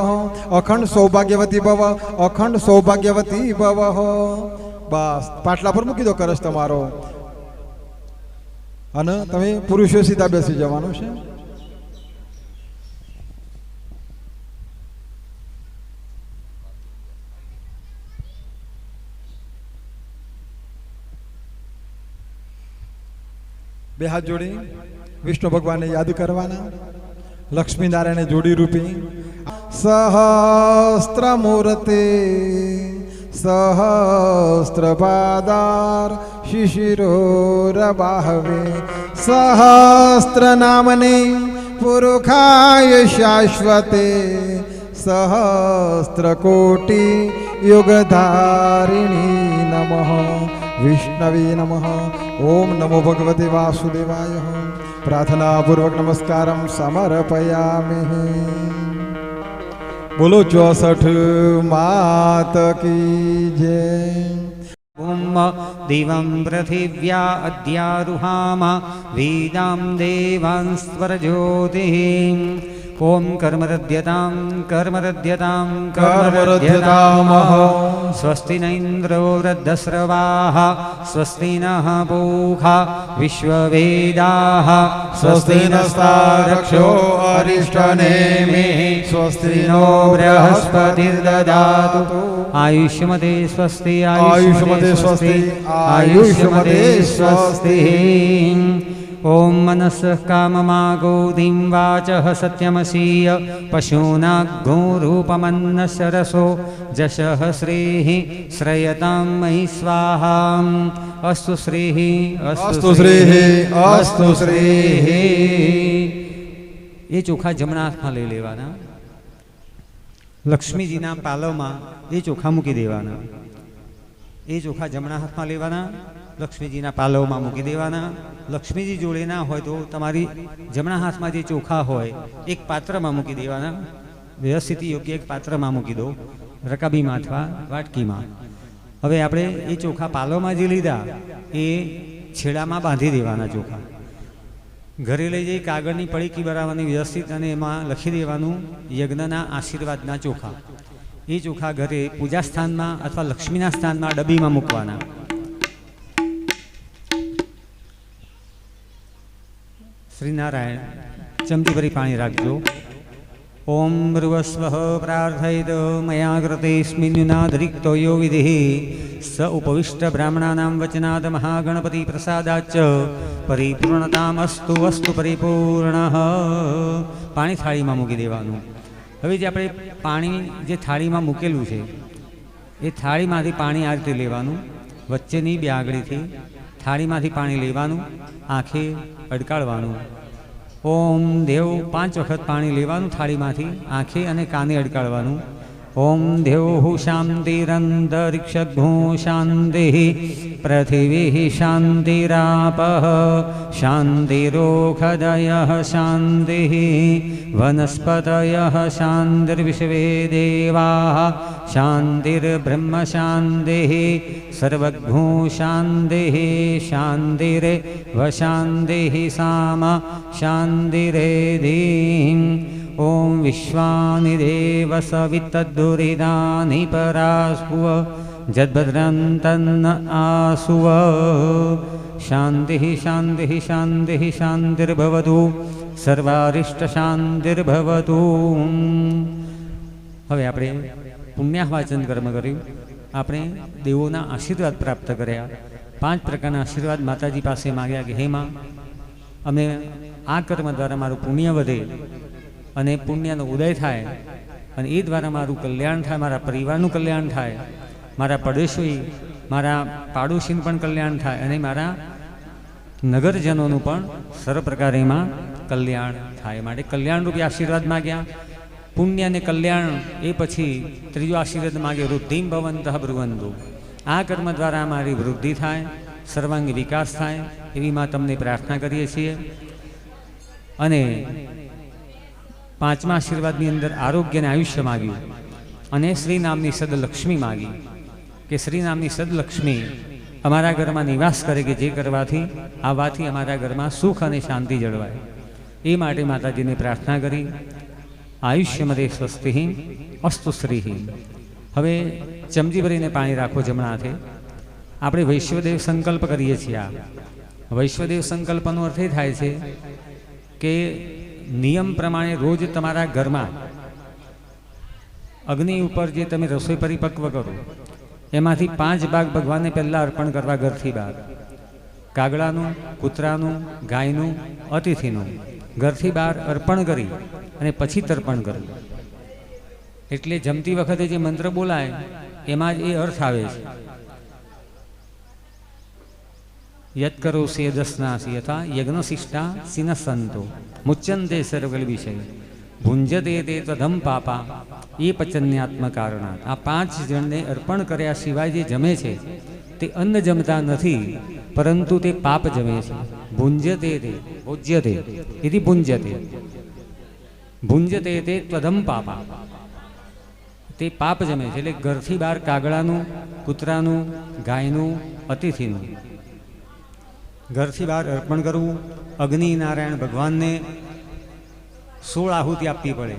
अखंड सौभाग्यवती भव अखंड सौभाग्यवती भव बस पाटला पर मूकी दो करश तमारो અને તમે પુરુષો સીધા બેસી જવાનું છે બે હાથ જોડી વિષ્ણુ ભગવાનને યાદ કરવાના લક્ષ્મી નારાયણ જોડી રૂપી સહસ્ત્રમૂર્તે सहस्रपादार शिशिरोरबाहवे सहस्रनामने पुरुखाय शाश्वते सहस्रकोटि युगधारिणी नमः विष्णवे नमः ओम नमो भगवते वासुदेवाय प्रार्थना पूर्वक नमस्कारं समर्पयामि बोलो 64 मात की जय ओम दिवं पृथिव्या अद्यारुहाम वेदां देवांस्वरज्योतिः ओम कर्मरद्यतां कर्मरद्यतां कर्मरद्यतामः स्वस्ति न इन्द्रो वृद्धस्रवाः स्वस्ति नः पूषा विश्ववेदाः स्वस्ति नस्तारक्षो अरिष्टनेमिः स्वस्ति नो बृहस्पतिर्ददातु आयुष्मते स्वस्ति आयुष्मते स्वस्ति आयुष्मते स्वस्ति ओम मनसः काममागोदिं वाचः सत्यमसीय पशूनाग्गो रूपमन्नस्य रसो जशः श्रीः श्रयतां मयि स्वाहा अस्तु श्रीः अस्तु श्रीः अस्तु श्रीः ये चोखा जमणा हाथमां लई लेवाना लक्ष्मीजीना पालवमां ये चोखा मूकी देवाना ये चोखा जमणा हाथमां लेवाना लक्ष्मीजीना पालवमां मूकी देवाना लक्ष्मीजी जोड़े ना होय तो तमारी जमणा हाथमां जे चोखा होय एक पात्रमां मूकी देवाना व्यवस्थित योग्य एक पात्रमां मूकी दो रकाबीमां अथवा वाटकीमां हवे आपणे ए चोखा पालवमां जे लीधा ए छेडामां बांधी देवाना चोखा घरे लई जई कागळनी पડીકી બનાવવાની વ્યવસ્થિત અને એમાં લખી દેવાનું યજ્ઞના આશીર્વાદના ચોખા એ ચોખા ઘરે પૂજા સ્થાનમાં અથવા લક્ષ્મીના સ્થાનમાં ડબ્બીમાં મૂકવાના श्रीनारायण चमची भरी पाणी राखजो ओम भृवस्वः प्रार्थयित मया कृतेऽस्मिन्नुनादरिक्तो यो विधिः स उपविष्ट ब्राह्मणानां वचनात् महागणपति प्रसादाच्च परिपूर्णतामस्तु अस्तु परिपूर्णः पाणी थाळीमां मूकी देवानुं हवे जे आपणे पाणी जे थाळीमां मूकेલું છે એ થાળીમાંથી પાણી આ રીતે લેવાનું વચ્ચેની બે આંગળીથી થાળીમાંથી પાણી લેવાનું આંખે અડકાળવાનું ओम देव 5 वखत पाणी लेवानुं थाळीमांथी आंखे अने काने अडकाळवानुं ओम देव शांतिरंतरिक्षो शांति पृथिवीः शान्तिरापः शान्तिरोषधयः शान्तिः वनस्पतयः शान्तिर्विश्वे देवाः शान्तिर्ब्रह्म शान्तिः सर्वज्ञो शान्तिः शान्तिरेव शान्तिः सामा शान्तिरेधिः ॐ विश्वानि देव सवितद्दुरितानि परास्पुव जद्भद्रन्तन्न आसुव शान्तिः शान्तिः शान्तिः शान्तिर्भवतु सर्वारिष्टशान्तिर्भवतु। હવે આપણે પુણ્યાહવાચન કર્મ કર્યું, આપણે દેવોના આશીર્વાદ પ્રાપ્ત કર્યા, 5 પ્રકારના આશીર્વાદ માતાજી પાસે માગ્યા કે હે માં, અમે આ કર્મ દ્વારા મારું પુણ્ય વધે અને પુણ્યનો ઉદય થાય અને એ દ્વારા મારું કલ્યાણ થાય, મારા પરિવારનું કલ્યાણ થાય, મારા પડોશી મારા પાડોશીનું પણ કલ્યાણ થાય અને મારા નગરજનોનું પણ સર્વ પ્રકારે એમાં કલ્યાણ થાય. માટે કલ્યાણરૂપી આશીર્વાદ માગ્યા. પુણ્ય અને કલ્યાણ એ પછી ત્રીજો આશીર્વાદ માગ્યો, વૃદ્ધિમ ભવંતઃ બ્રુવંતુ. આ કર્મ દ્વારા મારી વૃદ્ધિ થાય, સર્વાંગી વિકાસ થાય એવી માં તમને પ્રાર્થના કરીએ છીએ. અને 5મા આશીર્વાદની અંદર આરોગ્ય અને આયુષ્ય માગ્યું અને શ્રી નામની સદલક્ષ્મી માગી કે શ્રી નામની સદલક્ષ્મી અમારા ઘરમાં નિવાસ કરે કે જે કરવાથી આવવાથી અમારા ઘરમાં સુખ અને શાંતિ જળવાય. એ માટે માતાજીને પ્રાર્થના કરી. આયુષ્યમદે સ્વસ્તિ અસ્તુ શ્રી. હવે ચમચી ભરીને પાણી રાખો જમણા હાથે. આપણે વૈશ્વદેવ સંકલ્પ કરીએ છીએ. આ વૈશ્વદેવ સંકલ્પનો અર્થ એ થાય છે કે નિયમ પ્રમાણે રોજ તમારા ઘરમાં અગ્નિ ઉપર જે તમે રસોઈ પરિપક્વ કરો એમાંથી 5 ભાગ ભગવાનને પહેલાં અર્પણ કરવા ઘરથી બહાર. કાગડાનું, કૂતરાનું, ગાયનું, અતિથિનું ઘરથી બહાર અર્પણ કરી અને પછી તર્પણ કરવું. એટલે જમતી વખતે જે મંત્ર બોલાય એમાં જ એ અર્થ આવે છે. યત કરો સે દસનાસી યથા યજ્ઞશિષ્ટા સિનસંતો મુચ્યંતે સર્વકલ વિષય ભુંજતે તે તદમ પાપા એ પચન્યાત્મ કારણાત. આ 5 જણને અર્પણ કર્યા સિવાય જે જમે છે તે અન્ન જમતા નથી, પરંતુ તે પાપ જમે છે. ભુંજતે તે ભોજ્યતે એથી ભુંજતે ભુંજતે તે ત્વદમ પાપા, તે પાપ જમે છે. એટલે ઘરથી બહાર કાગડાનું, કૂતરાનું, ગાયનું, અતિથિનું ઘરથી બહાર અર્પણ કરવું. અગ્નિ નારાયણ ભગવાનને 16 આહુતિ આપવી પડે.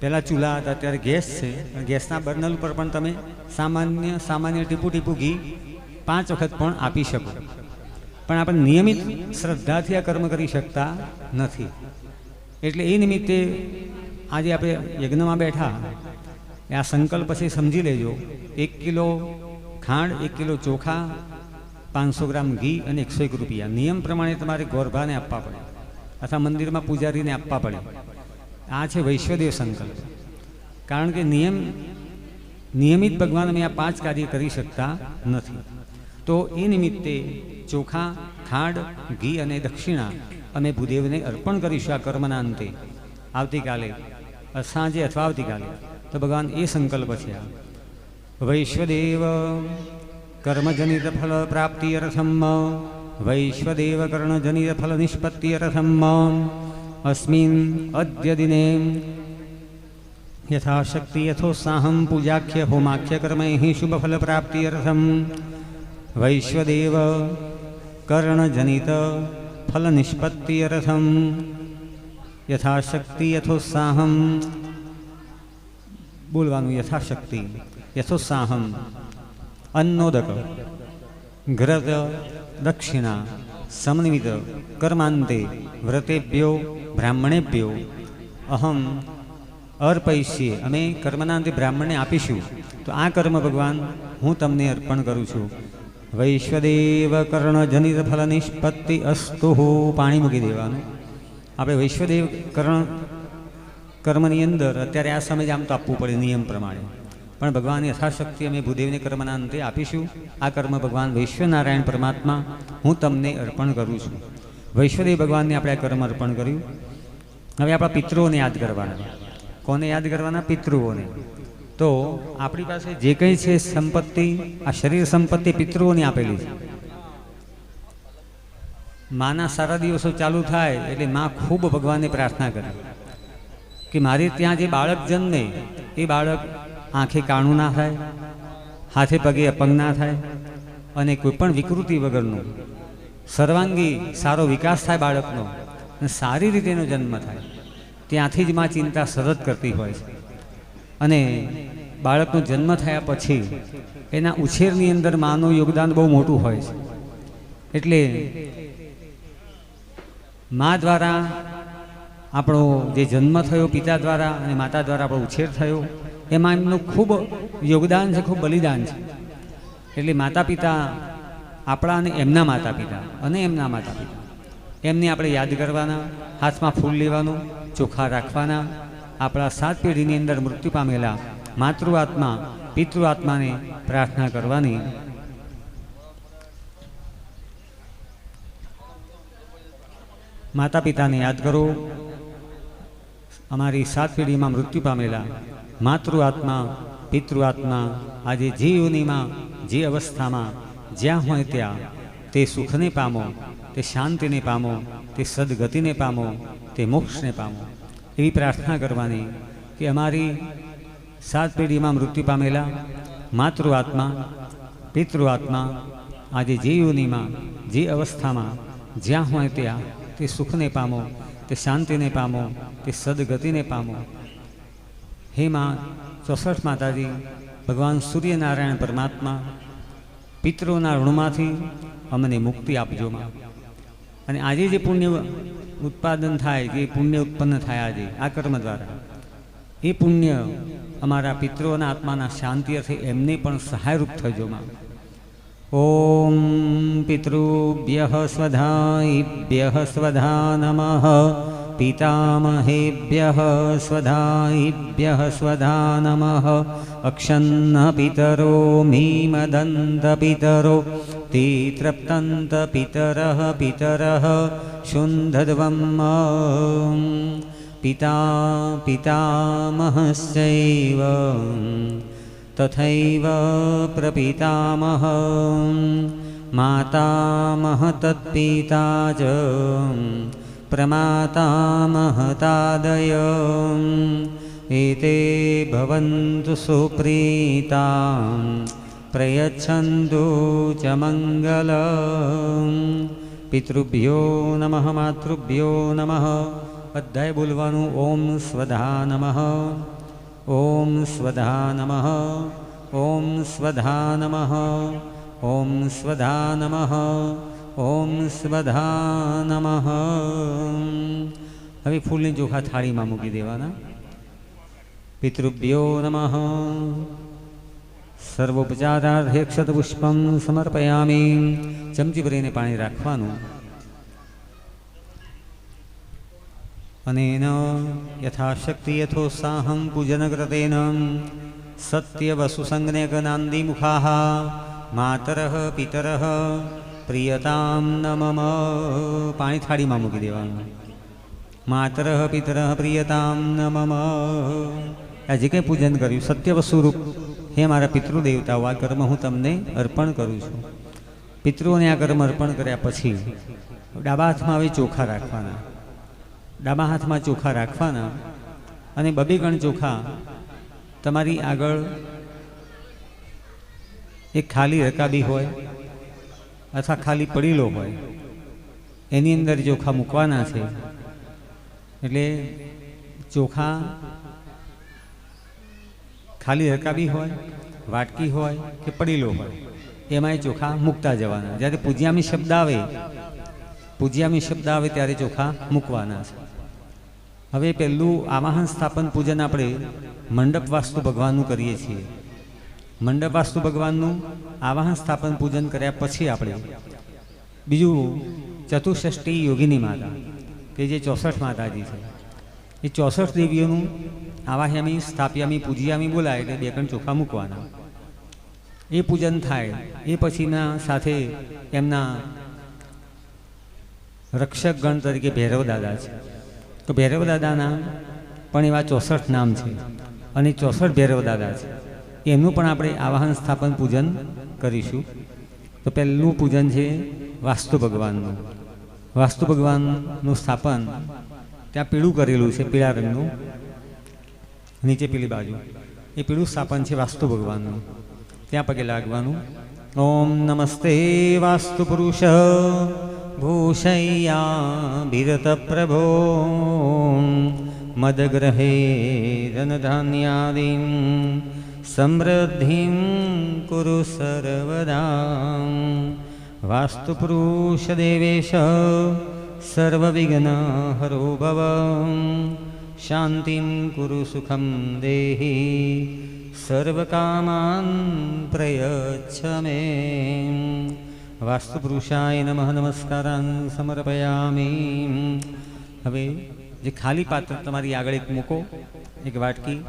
પહેલાં ચૂલા હતા, અત્યારે ગેસ છે. ગેસના બર્નર ઉપર પણ તમે સામાન્ય ટીપું ટીપું ઘી 5 વખત પણ આપી શકો. પણ આપણે નિયમિત શ્રદ્ધાથી આ કર્મ કરી શકતા નથી. એટલે એ નિમિત્તે આજે આપણે યજ્ઞમાં બેઠા, આ સંકલ્પ પછી સમજી લેજો. 1 કિલો ખાંડ, 1 કિલો ચોખા, 500 ગ્રામ ઘી અને 101 રૂપિયા નિયમ પ્રમાણે તમારે ગોરભાને આપવા પડે અથવા મંદિરમાં પૂજારીને આપવા પડે. આ છે વૈશ્વદેવ સંકલ્પ. કારણ કે નિયમિત ભગવાન અમે આ 5 કાર્ય કરી શકતા નથી. તો એ નિમિત્તે ચોખા, ખાંડ, ઘી અને દક્ષિણા અમે ભૂદેવને અર્પણ કરીશું આ કર્મના અંતે. આવતીકાલે સાંજે અથવા આવતીકાલે તો ભગવાન એ સંકલ્પ છે. વૈશ્વદેવ કર્મજનિત ફલ પ્રાપ્તિ અર્થમ વૈશ્વદેવ કર્ણજનિત ફલ નિષ્પત્તિ અર્થમ અસ્મિન અદ્ય દિને યથાશક્તિ યથોત્સાહમ પૂજાખ્ય હોમાખ્ય કર્મૈઃ શુભ ફલ પ્રાપ્તિ અર્થમ વૈશ્વદેવ કર્ણજનિત ફલ નિષ્પત્તિ અર્થમ યથાશક્તિ યથોત્સાહમ, બોલવાનું યથાશક્તિ યથોત્સાહમ, અન્નોદક ઘ્રત દક્ષિણા સમન્વિત કર્માંતે વ્રતેભ્યો બ્રાહ્મણેભ્યો અહમ અર્પયિષ્યે. અમે કર્મનાંતે બ્રાહ્મણને આપીશું. તો આ કર્મ ભગવાન હું તમને અર્પણ કરું છું. વૈશ્વદેવ કર્ણજનિત ફલ નિષ્પત્તિ અસ્તુ. પાણી મૂકી દેવાનું. આપણે વૈશ્વદેવ કર્મની અંદર અત્યારે આ સમય આમ તો આપવું પડે નિયમ પ્રમાણે, પણ ભગવાન યથાશક્તિ અમે ભૂદેવને કર્મના અંતે આપીશું. આ કર્મ ભગવાન વૈશ્વનારાયણ પરમાત્મા હું તમને અર્પણ કરું છું. વૈશ્વદેવ ભગવાનને આપણે આ કર્મ અર્પણ કર્યું. હવે આપણા પિતૃઓને યાદ કરવાના. કોને યાદ કરવાના? પિતૃઓને. તો આપણી પાસે જે કંઈ છે સંપત્તિ, આ શરીર સંપત્તિ પિતૃઓની આપેલી છે. માના સારા દિવસો ચાલુ થાય એટલે માં ખૂબ ભગવાનને પ્રાર્થના કરે કે મારે ત્યાં જે બાળક જન્મે એ બાળક આંખે કાણું ના થાય, હાથે પગે અપંગ ના થાય અને કોઈ પણ વિકૃતિ વગરનું સર્વાંગી સારો વિકાસ થાય બાળકનો અને સારી રીતે એનો જન્મ થાય. ત્યાંથી જ માં ચિંતા સતત કરતી હોય છે. અને બાળકનો જન્મ થયા પછી એના ઉછેરની અંદર માનું યોગદાન બહુ મોટું હોય છે. એટલે મા દ્વારા આપણો જે જન્મ થયો, પિતા દ્વારા અને માતા દ્વારા આપણો ઉછેર થયો, એમાં એમનું ખૂબ યોગદાન છે, ખૂબ બલિદાન છે. એટલે માતા પિતા આપણા અને એમના માતા પિતા અને એમના માતા પિતા એમને આપણે યાદ કરવાના, હાથમાં ફૂલ લેવાનું, ચોખા રાખવાના. આપણા 7 પેઢીની અંદર મૃત્યુ પામેલા માતૃઆત્મા પિતૃઆત્માને પ્રાર્થના કરવાની. માતા પિતાને યાદ કરો. અમારી 7 પેઢીમાં મૃત્યુ પામેલા માતૃઆત્મા પિતૃઆત્મા આજે જે યોનિમાં, જે અવસ્થામાં જ્યાં હોય ત્યાં તે સુખને પામો, તે શાંતિને પામો, તે સદગતિને પામો, તે મોક્ષને પામો. એવી પ્રાર્થના કરવાની કે અમારી 7 પેઢીમાં મૃત્યુ પામેલા માતૃઆત્મા પિતૃઆત્મા આજે જે યોનિમાં, જે અવસ્થામાં જ્યાં હોય ત્યાં તે સુખને પામો, તે શાંતિને પામો, તે સદગતિને પામો. હે માં 64 માતાજી, ભગવાન સૂર્યનારાયણ પરમાત્મા પિતૃઓના ઋણમાંથી અમને મુક્તિ આપજો માં. અને આજે જે પુણ્ય ઉત્પાદન થાય, જે પુણ્ય ઉત્પન્ન થાય આજે આ કર્મ દ્વારા, એ પુણ્ય અમારા પિતૃઓના આત્માના શાંતિ અર્થે એમને પણ સહાયરૂપ થજો માં. ઓમ પિતૃભ્યઃ સ્વધાઈભ્યઃ સ્વધા નમઃ. પિતામહેભ્યઃ સ્વધાઈભ્યઃ સ્વધા નમઃ. અક્ષન્ન પિતરો મીમદંત પિતરો તીતૃપ્તંત પિતરઃ પિતરઃ શુન્ધદ્વમ. પિતા પિતામહશ્ચૈવ તથૈવ પ્રપિતામહ. માતામહ તત્પિતા ચ પ્રમાતામહતાદય. એતે ભવન્તુ સુપ્રીતા પ્રયચ્છન્તુ ચ મંગલમ. પિતૃભ્યો નમઃ, માતૃભ્યો નમઃ. બધાએ બોલવાનું ઓમ સ્વધા નમઃ, ઓમ સ્વધા નમઃ, ઓમ સ્વધા નમઃ, ઓમ સ્વધા નમઃ, ઓમ સ્વધા નમઃ. હવે ફૂલની ચોખા થાળીમાં મૂકી દેવાના. પિતૃભ્યો નમઃ. સર્વોપચારાર્થે અક્ષતપુષ્પમ સમર્પયામિ. ચમચી ભરીને પાણી રાખવાનું. અનેન યથાશક્તિ યથોત્સાહં પૂજનકૃતેન સત્યવસુસંજ્ઞકનાન્દિમુખાઃ માતરઃ પિતરઃ પ્રિયતામ ન મમ. પાણી થાળીમાં મૂકી દેવાનું. માતરઃ પિતરઃ પ્રિયતામ ન મમ. આ જે કંઈ પૂજન કર્યું સત્યવસ્વરૂપ, હે મારા પિતૃદેવતાઓ, આ કર્મ હું તમને અર્પણ કરું છું. પિતૃઓને આ કર્મ અર્પણ કર્યા પછી ડાબા હાથમાં હવે ચોખા રાખવાના. ડાબા હાથમાં ચોખા રાખવાના અને 2 ગણ ચોખા તમારી આગળ એક ખાલી રકાબી હોય અથવા ખાલી પડીલો હોય, એની અંદર ચોખા મૂકવાના છે. એટલે ચોખા ખાલી રકાબી હોય, વાટકી હોય કે પડીલો હોય, એમાં એ ચોખા મૂકતા જવાના. જ્યારે પૂજ્યામી શબ્દ આવે ત્યારે ચોખા મૂકવાના છે. હવે પહેલું આવાહન સ્થાપન પૂજન આપણે મંડપ વાસ્તુ ભગવાનનું કરીએ છીએ. મંડપ વાસ્તુ ભગવાનનું આવાહન સ્થાપન પૂજન કર્યા પછી આપણે બીજું ચતુષ્ષષ્ટી યોગિની માતા કે જે 64 માતાજી છે, એ 64 દેવીઓનું આવાહ્યામી સ્થાપ્યામી પૂજ્યામી બોલાય એટલે 2 ગણ ચોખા મૂકવાના. એ પૂજન થાય એ પછીના સાથે એમના રક્ષક ગણ તરીકે ભૈરવ દાદા છે. તો ભૈરવ દાદાના પણ એવા 64 નામ છે અને 64 ભૈરવ દાદા છે, એમનું પણ આપણે આવાહન સ્થાપન પૂજન કરીશું. તો પહેલું પૂજન છે વાસ્તુ ભગવાનનું. વાસ્તુ ભગવાનનું સ્થાપન ત્યાં પીળું કરેલું છે, પીળા રંગનું, નીચે પેલી બાજુ એ પીળું સ્થાપન છે વાસ્તુ ભગવાનનું. ત્યાં પગે લાગવાનું. ઓમ નમસ્તે વાસ્તુ પુરુષ ભૂષૈયા બિરત પ્રભો મદગ્રહે ધનધાન્યાદિમ સમૃદ્ધિમ કુરુ સર્વદા. વાસ્તુ પુરુષ દેવેશ સર્વવિઘ્ન હરો ભવ શાંતિમ કુરુ સુખમ દેહી સર્વકામાન પ્રયચ્છ મે. વાસ્તુ પુરુષાય નમઃ નમસ્કારાન સમર્પયામિ. હવે જે ખાલી પાત્ર તમારી આગળ એક મૂકો, એક વાટકી,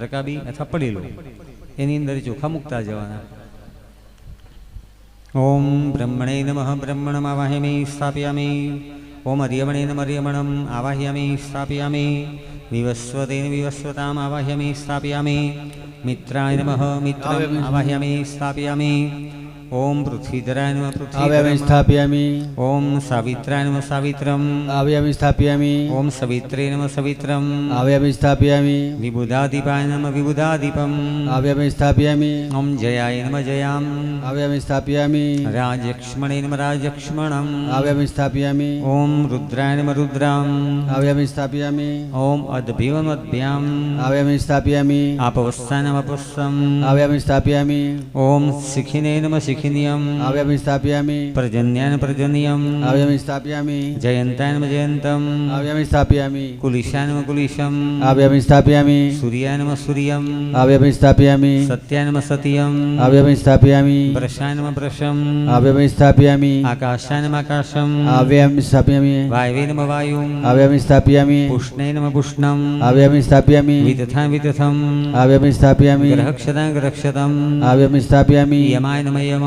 રકાબી અથવા પડેલો, એની અંદર ચોખા મૂકતા જવાના. ઓમ બ્રહ્મણે નમઃ બ્રહ્મણમ આવાહયામિ સ્થાપયામિ. ઓમ હરિયમણે નમઃ હરિયમણમ આવાહયામિ સ્થાપયામિ. વિવસ્વતેન વિવસ્વતામ આવાહયામિ સ્થાપયામિ. મિત્રાય નમઃ મિત્રમ આવાહયામિ સ્થાપયામિ. ઓમ પૃથ્વીધરાય નમઃ પૃથ્વીધરમ સ્થાપયામિ. ઓમ સાવિત્રાય નમઃ સાવિત્રમ આવ્યામિ સ્થાપયામિ. ઓમ સવિત્રે નમઃ સવિત્રમ આવ્યામિ સ્થાપયામિ. વિબુધાદીપાય નમઃ વિબુધાદીપમ આવ્યામિ સ્થાપયામિ. ઓમ જયાય નમઃ જયામ આવ્યામિ સ્થાપયામિ. રાજક્ષ્મણે નમઃ રાજક્ષ્મણમ આવ્યામિ સ્થાપયામિ. ઓમ રુદ્રાય નમઃ રુદ્રામ આવ્યામિ સ્થાપયામિ. ઓમ અદ્ભ્યોમ અદ્ભ્યામ આવ્યામિ સ્થાપયામિ. આપવસ્સાય નમઃ આપવસ્સમ આવ્યામિ સ્થાપયામિ. ઓમ શિખિને નમઃ શિખિનિયમ આવ્યામિ સ્થાપયામિ. પર્જન્યાય નમઃ પર્જન્યમ આવ્યામિ સ્થાપયામિ. જયંતાય નમઃ જયંતમ આવ્યામિ સ્થાપયામિ. કુલિશાય નમઃ કુલિશમ આવ્યામિ સ્થાપયામિ. સૂર્યાય નમઃ સૂર્યમ આવ્યામિ સ્થાપયામિ. સત્યાય નમઃ સત્યમ આવ્યામિ સ્થાપયામિ. પ્રશાય નમઃ પ્રશમ આવ્યામિ સ્થાપયામિ. આકાશાય નમઃ આકાશમ આવ્યામિ સ્થાપયામિ. વાયવે નમઃ વાયુમ આવ્યામિ સ્થાપયામિ. પુષ્ણે નમઃ પુષ્ણમ આવ્યામિ સ્થાપયામિ. વિદથાય વિદથમ આવ્યામિ સ્થાપયામિ. ગ્રહક્ષતાય ગ્રહક્ષતમ આવ્યામિ સ્થાપયામિ. યમાય નમઃ યમમ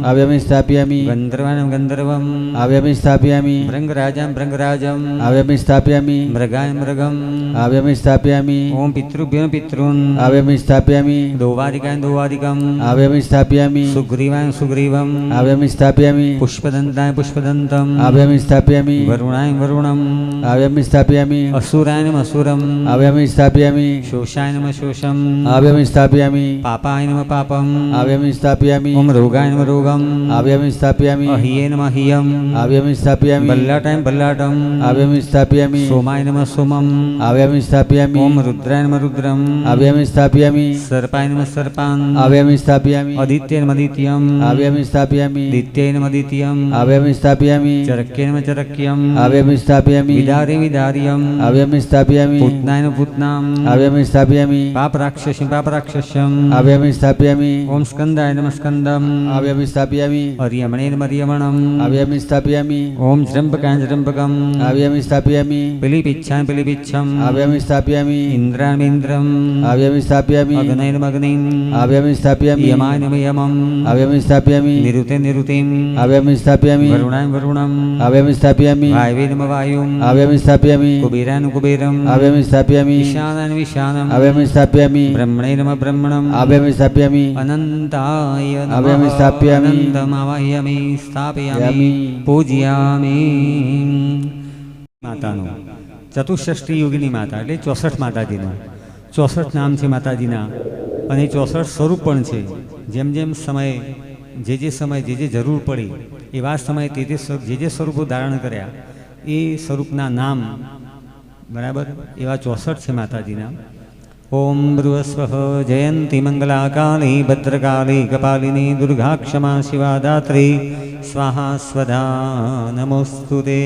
આવ્યામિ સ્થાપયામિ. ગંધર્વાય નમઃ ગંધર્વમ આવ્યામિ સ્થાપયામિ. ભૃંગરાજમ ભૃંગરાજમ આવ્યામિ સ્થાપયામિ. મૃગાય મૃગમ આવ્યામિ સ્થાપયામિ. ઓમ પિતૃભ્યો પિતॄન આવ્યામિ સ્થાપયામિ. દોવારિકાય દોવારિકમ આવ્યામિ સ્થાપયામિ. સુગ્રીવાય સુગ્રીવમ આવ્યામિ સ્થાપયામિ. પુષ્પદંતાય પુષ્પદંતમ આવ્યામિ સ્થાપયામિ. વરુણાય વરુણમ આવ્યામિ સ્થાપયામિ. અસુરાય નમઃ અસુરમ આવ્યામિ સ્થાપયામિ. શોષાય નમઃ શોષમ આવ્યામિ સ્થાપયામિ. પાપાય નમઃ પાપમ આવ્યામિ સ્થાપયામિ. ઓમ રોગાય નમઃ રોગમ આવ્યામિ સ્થાપયામિ. અહિયે નમઃ હિયમ આવ્યામિ સ્થાપયામિ. બલ્લાટાય બલ્લાટમ આવ્યામિ સ્થાપયામિ. સોમાય નમઃ સોમમ આવ્યામિ સ્થાપયામિ. ઓમ રુદ્રાય નમઃ રુદ્રમ આવ્યામિ સ્થાપયામિ. સર્પાય નમઃ સર્પાન આવ્યામિ સ્થાપયામિ. અદિત્ય નમઃ અદિત્યમ આવ્યામિ સ્થાપયામિ. દિત્ય નમઃ દિત્યમ આવ્યામિ સ્થાપયામિ. ચરક્ય નમઃ ચરક્યમ આવ્યામિ સ્થાપયામિ. વિદારે વિદાર્યમ આવ્યામિ સ્થાપયામિ. પૂતનાય નમઃ પૂતનામ આવ્યામિ સ્થાપયામિ. પાપ રાક્ષસી પાપ રાક્ષસ્યમ આવ્યામિ સ્થાપયામિ. ઓમ સ્કંદાય નમઃ સ્કંદમ આવ્યામિ સ્થાપયામિ. હરિયમણે નમઃ હરિયમણમ આવ્યામિ સ્થાપયામિ. ઓમ જૃંભકાય જૃંભકમ આવ્યામિ સ્થાપયામિ. પિલિપિચ્છાય પિલિપિચ્છમ આવ્યામિ સ્થાપયામિ. ઇન્દ્રાય ઇન્દ્રમ આવ્યામિ સ્થાપયામિ. અગ્નય નમઃ અગ્નિમ આવ્યામિ સ્થાપયામિ. યમાય નમઃ યમમ આવ્યામિ સ્થાપયામિ. નિરુતે નિરુતિમ આવ્યામિ સ્થાપયામિ. વરુણાય વરુણમ આવ્યામિ સ્થાપયામિ. વાયવે નમઃ વાયુમ આવ્યામિ સ્થાપયામિ. કુબેરાય કુબેરમ આવ્યામિ સ્થાપયામિ. ઈશાનાય વિશાનમ આવ્યામિ સ્થાપયામિ. બ્રહ્મણે નમઃ બ્રહ્મણમ આવ્યામિ સ્થાપયામિ. અનંતાય આવ્યામિ સ્થાપયામિ. અનંતમાવાહ્યામિ સ્થાપયામિ યામિ. પૂજયામિ. માતાનું ચતુષ્ષષ્ઠી યોગીની માતા એટલે 64 માતાજીનું 64 નામ છે માતાજીના અને 64 સ્વરૂપ પણ છે. જેમ જેમ સમય જે સમય જે જરૂર પડી એવા સમયે જે સ્વરૂપો ધારણ કર્યા એ સ્વરૂપના નામ બરાબર એવા 64 છે માતાજીના. ઓમ ભ્રુવસ્વઃ જયંતી મંગલા કાલી ભદ્રકાલી કપાલિની દુર્ગા ક્ષમા શિવા દાત્રી સ્વાહા સ્વધા નમોસ્તુતે.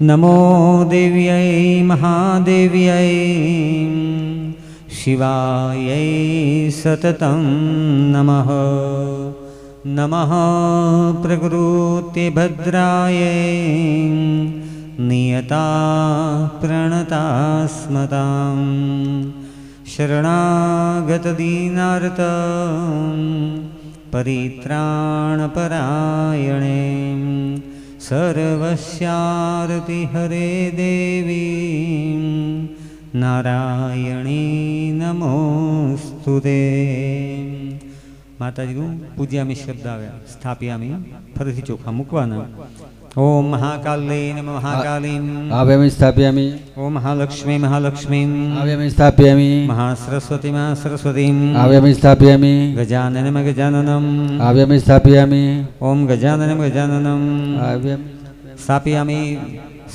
નમો દેવ્યૈ મહાદેવ્યૈ શિવાય સતતં નમઃ. નમઃ પ્રકૃતે ભદ્રાય નિયતા પ્રણતા સ્મતાં શરણાગત દીનાર્ત પરિત્રાણપરાયણે સર્વસ્યાર્તિ હરે દેવી નારાયણી નમોસ્તુતે. માતાજીનું પૂજ્યામી શબ્દ આવ્યા. સ્થાપ્યામી ફરીથી ચોખા મૂકવાના. ઓમ મહાકાલે નમઃ મહાકાલીમ. આવ્યામિ સ્થાપ્યામિ. ઓમ મહાલક્ષ્મી મહાલક્ષ્મીમ. આવ્યામિ સ્થાપ્યામિ. મહાસરસ્વતી મહાસરસ્વતીમ. આવ્યામિ સ્થાપ્યામિ. ગજાનનમ ગજાનનમ. આવ્યામિ સ્થાપ્યામિ. ઓમ ગજાનનમ ગજાનનમ. આવ્યામિ. સ્થાપયામિ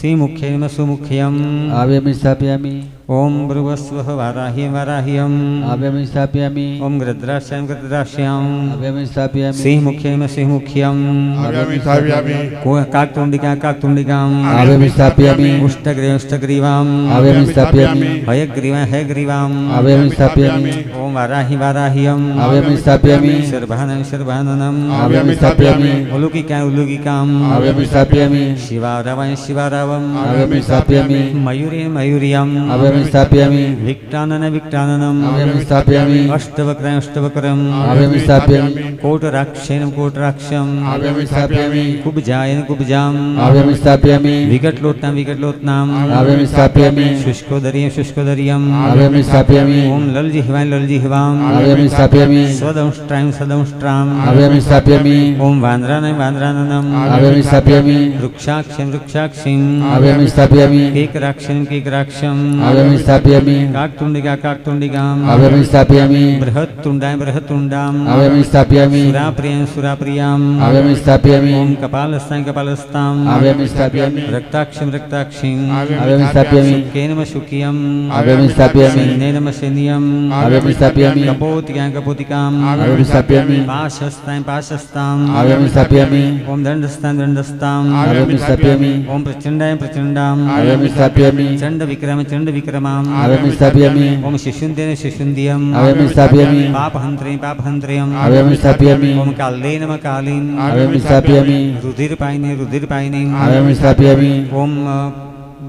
શ્રીમુખ્યમ સુમુખ્યમ. આવ્યામિ સ્થાપ્યામિ. ઓમ ભૃવસ્વઃ વારાહ્યમ વારાહ્યમ. આવ્યામિ સ્થાપ્યામિ. ઓમ ગૃદ્રાશ્યામ ગૃદ્રાશ્યામ. આવ્યામિ સ્થાપ્યામિ. સિંહમુખ્યમ સિંહમુખ્યમ. આવ્યામિ સ્થાપ્યામિ. કાકતુંડિકા કાકતુંડિકામ. આવ્યામિ સ્થાપ્યામિ. ઉષ્ટગ્રીવામ. આવ્યામિ સ્થાપ્યામિ. હયગ્રીવા હયગ્રીવામ. આવ્યામિ સ્થાપ્યામિ. ઓમ વારાહી વારાહ્યમ. આવ્યામિ સ્થાપ્યામિ. શર્ભાનમ શર્ભાનનમ. આવ્યામિ સ્થાપ્યામિ. ઉલુકિકા ઉલુકિકામ. આવ્યામિ સ્થાપ્યામિ. શિવારાવાય શિવારાવમ. આવ્યામિ સ્થાપ્યામિ. મયુરી મયુરિયમ. આવ્યામિ સ્થાપ્યામિ. વિક્ટાનન વિક્ટાનનમ. આવ્યામિ સ્થાપ્યામિ. અષ્ટવક્રમ અષ્ટવક્રમ. આવ્યામિ સ્થાપ્યામિ. કોટરાક્ષેન કોટરાક્ષમ. આવ્યામિ સ્થાપ્યામિ. કુબજાયન કુબજામ. આવ્યામિ સ્થાપ્યામિ. વિકટલોટનામ વિકટલોટનામ. આવ્યામિ સ્થાપ્યામિ. શુષ્કોદર્યમ શુષ્કોદર્યમ. આવ્યામિ સ્થાપ્યામિ. ઓમ લલજિહ્વાય લલજિહ્વામ. આવ્યામિ સ્થાપ્યામિ. સ્વદંષ્ટ્રામ સદંષ્ટ્રામ. આવ્યામિ સ્થાપ્યામિ. ઓમ વાંદ્રાનમ વાંદ્રાનનમ. આવ્યામિ સ્થાપ્યામિ. વૃક્ષાક્ષમ વૃક્ષાક્ષિમ. આવ્યામિ સ્થાપ્યામિ. કેકરાક્ષમ કેકરાક્ષમ. આવ્યામિ સ્થાપ્યામિ. કાકતુંડિકા કાકતુંડિકામ. આવ્યામિ સ્થાપ્યામિ. બૃહત્તુંડાય બૃહત્તુંડામ. આવ્યામિ સ્થાપ્યામિ. સુરાપ્રિયમ સુરાપ્રિયામ. આવ્યામિ સ્થાપ્યામિ. ઓમ કપાલસ્તાય કપાલસ્તામ. આવ્યામિ સ્થાપ્યામિ. રક્તાક્ષમ રક્તાક્ષિમ. આવ્યામિ સ્થાપ્યામિ. કેનમ શુક્યમ. આવ્યામિ સ્થાપ્યામિ. શૈનેનમ શૈન્યમ. આવ્યામિ સ્થાપ્યામિ. કપોતિકા કપોતિકામ. આવ્યામિ સ્થાપ્યામિ. પાશસ્તાય પાશસ્તામ. આવ્યામિ સ્થાપ્યામિ. ઓમ દંડસ્તાય દંડસ્તામ. આવ્યામિ સ્થાપ્યામિ. ઓમ પ્રચંડાય પ્રચંડામ. આવ્યામિ સ્થાપ્યામિ. ચંડ વિક્રમ ચંડ વિક્રમામ. આવ્યામિ સ્થાપ્યામિ. ઓમ શિશુંદેન શિશુંદ્યમ. આવ્યામિ સ્થાપ્યામિ. પાપહંત્રે પાપહંત્રયમ. આવ્યામિ સ્થાપ્યામિ. ઓમ કાલે નમ કાલીમ. આવ્યામિ સ્થાપ્યામિ. રુધિરપાયિને રુધિરપાયિની. આવ્યામિ સ્થાપ્યામિ. ઓમ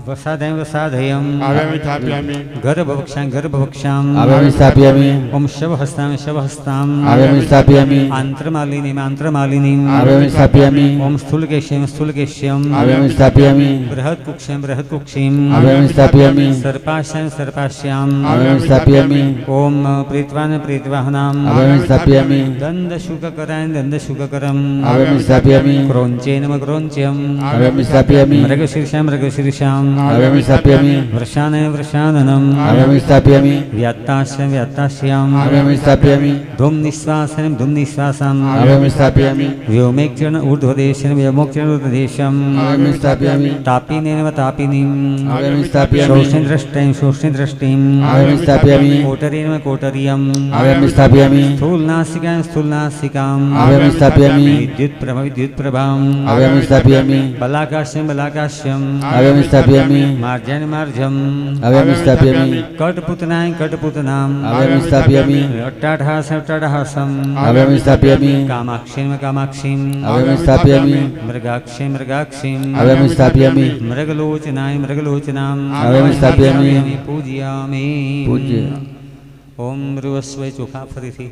વસાદય વસાદયમ. આવ્યામિ સ્થાપ્યામિ. ગર્ભવક્ષાં ગર્ભવક્ષાં. આવ્યામિ સ્થાપ્યામિ. ઓમ શવહસ્તામ શવહસ્તામ. આવ્યામિ સ્થાપ્યામિ. આંત્રમાલિનીમ આંત્રમાલિનીમ. આવ્યામિ સ્થાપ્યામિ. ઓમ સ્થૂલકેશ્યમ સ્થૂલકેશ્યમ. આવ્યામિ સ્થાપ્યામિ. બૃહત્કુક્ષેમ બૃહત્કુક્ષીમ. આવ્યામિ સ્થાપ્યામિ. સર્પાશ્યામ સર્પાશ્યામ. આવ્યામિ સ્થાપ્યામિ. ઓમ પ્રીત્વાન પ્રીત્વાહનામ. આવ્યામિ સ્થાપ્યામિ. દંદશુકકરાય દંદશુકકરમ. આવ્યામિ સ્થાપ્યામિ. ક્રોંચે નમ ક્રોંચ્યમ. આવ્યામિ સ્થાપ્યામિ. મૃગશીર્ષામ મૃગશીર્ષામ. આવ્યામિ સ્થાપ્યામિ. વૃષાનય વૃષાનનમ. આવ્યામિ સ્થાપ્યામિ. વ્યાત્તાશ્યામ વ્યાત્તાશ્યામ. આવ્યામિ સ્થાપ્યામિ. ધૂમ નિશ્વાસનમ ધૂમ નિશ્વાસમ. આવ્યામિ સ્થાપ્યામિ. વ્યોમેક્ષણ ઉર્ધ્વદેશમ વ્યોમોક્ષણ ઉર્ધ્વદેશમ. આવ્યામિ સ્થાપ્યામિ. તાપિનેવ તાપિનીમ. આવ્યામિ સ્થાપ્યામિ. શોષિદ્રષ્ટિં શોષિદ્રષ્ટિં. આવ્યામિ સ્થાપ્યામિ. કોટરીન્વ કોટરીયમ. આવ્યામિ સ્થાપ્યામિ. સ્થૂલનાસિકાં સ્થૂલનાસિકામ. આવ્યામિ સ્થાપ્યામિ. વિદ્યુતપ્રભામ. આવ્યામિ સ્થાપ્યામિ. બલાકાશ્યમ બલાકાશ્યમ. આવ્યામિ સ્થાપ્યામિ. માર્જન માર્જમ. આવ્યામિ સ્થાપ્યામિ. કટપુતનાય કટપુતનામ. આવ્યામિ સ્થાપ્યામિ. અટ્ટાઢાસ અટ્ટાઢાસમ. આવ્યામિ સ્થાપ્યામિ. કામાક્ષીમ કામાક્ષીમ. આવ્યામિ સ્થાપ્યામિ. મૃગાક્ષી મૃગાક્ષીમ. આવ્યામિ સ્થાપ્યામિ. મૃગલોચનાય મૃગલોચનામ. આવ્યામિ સ્થાપ્યામિ. પૂજયામિ. પૂજ્ય. ઓમ ભૃવસ્વય ચોખા ફરીથી.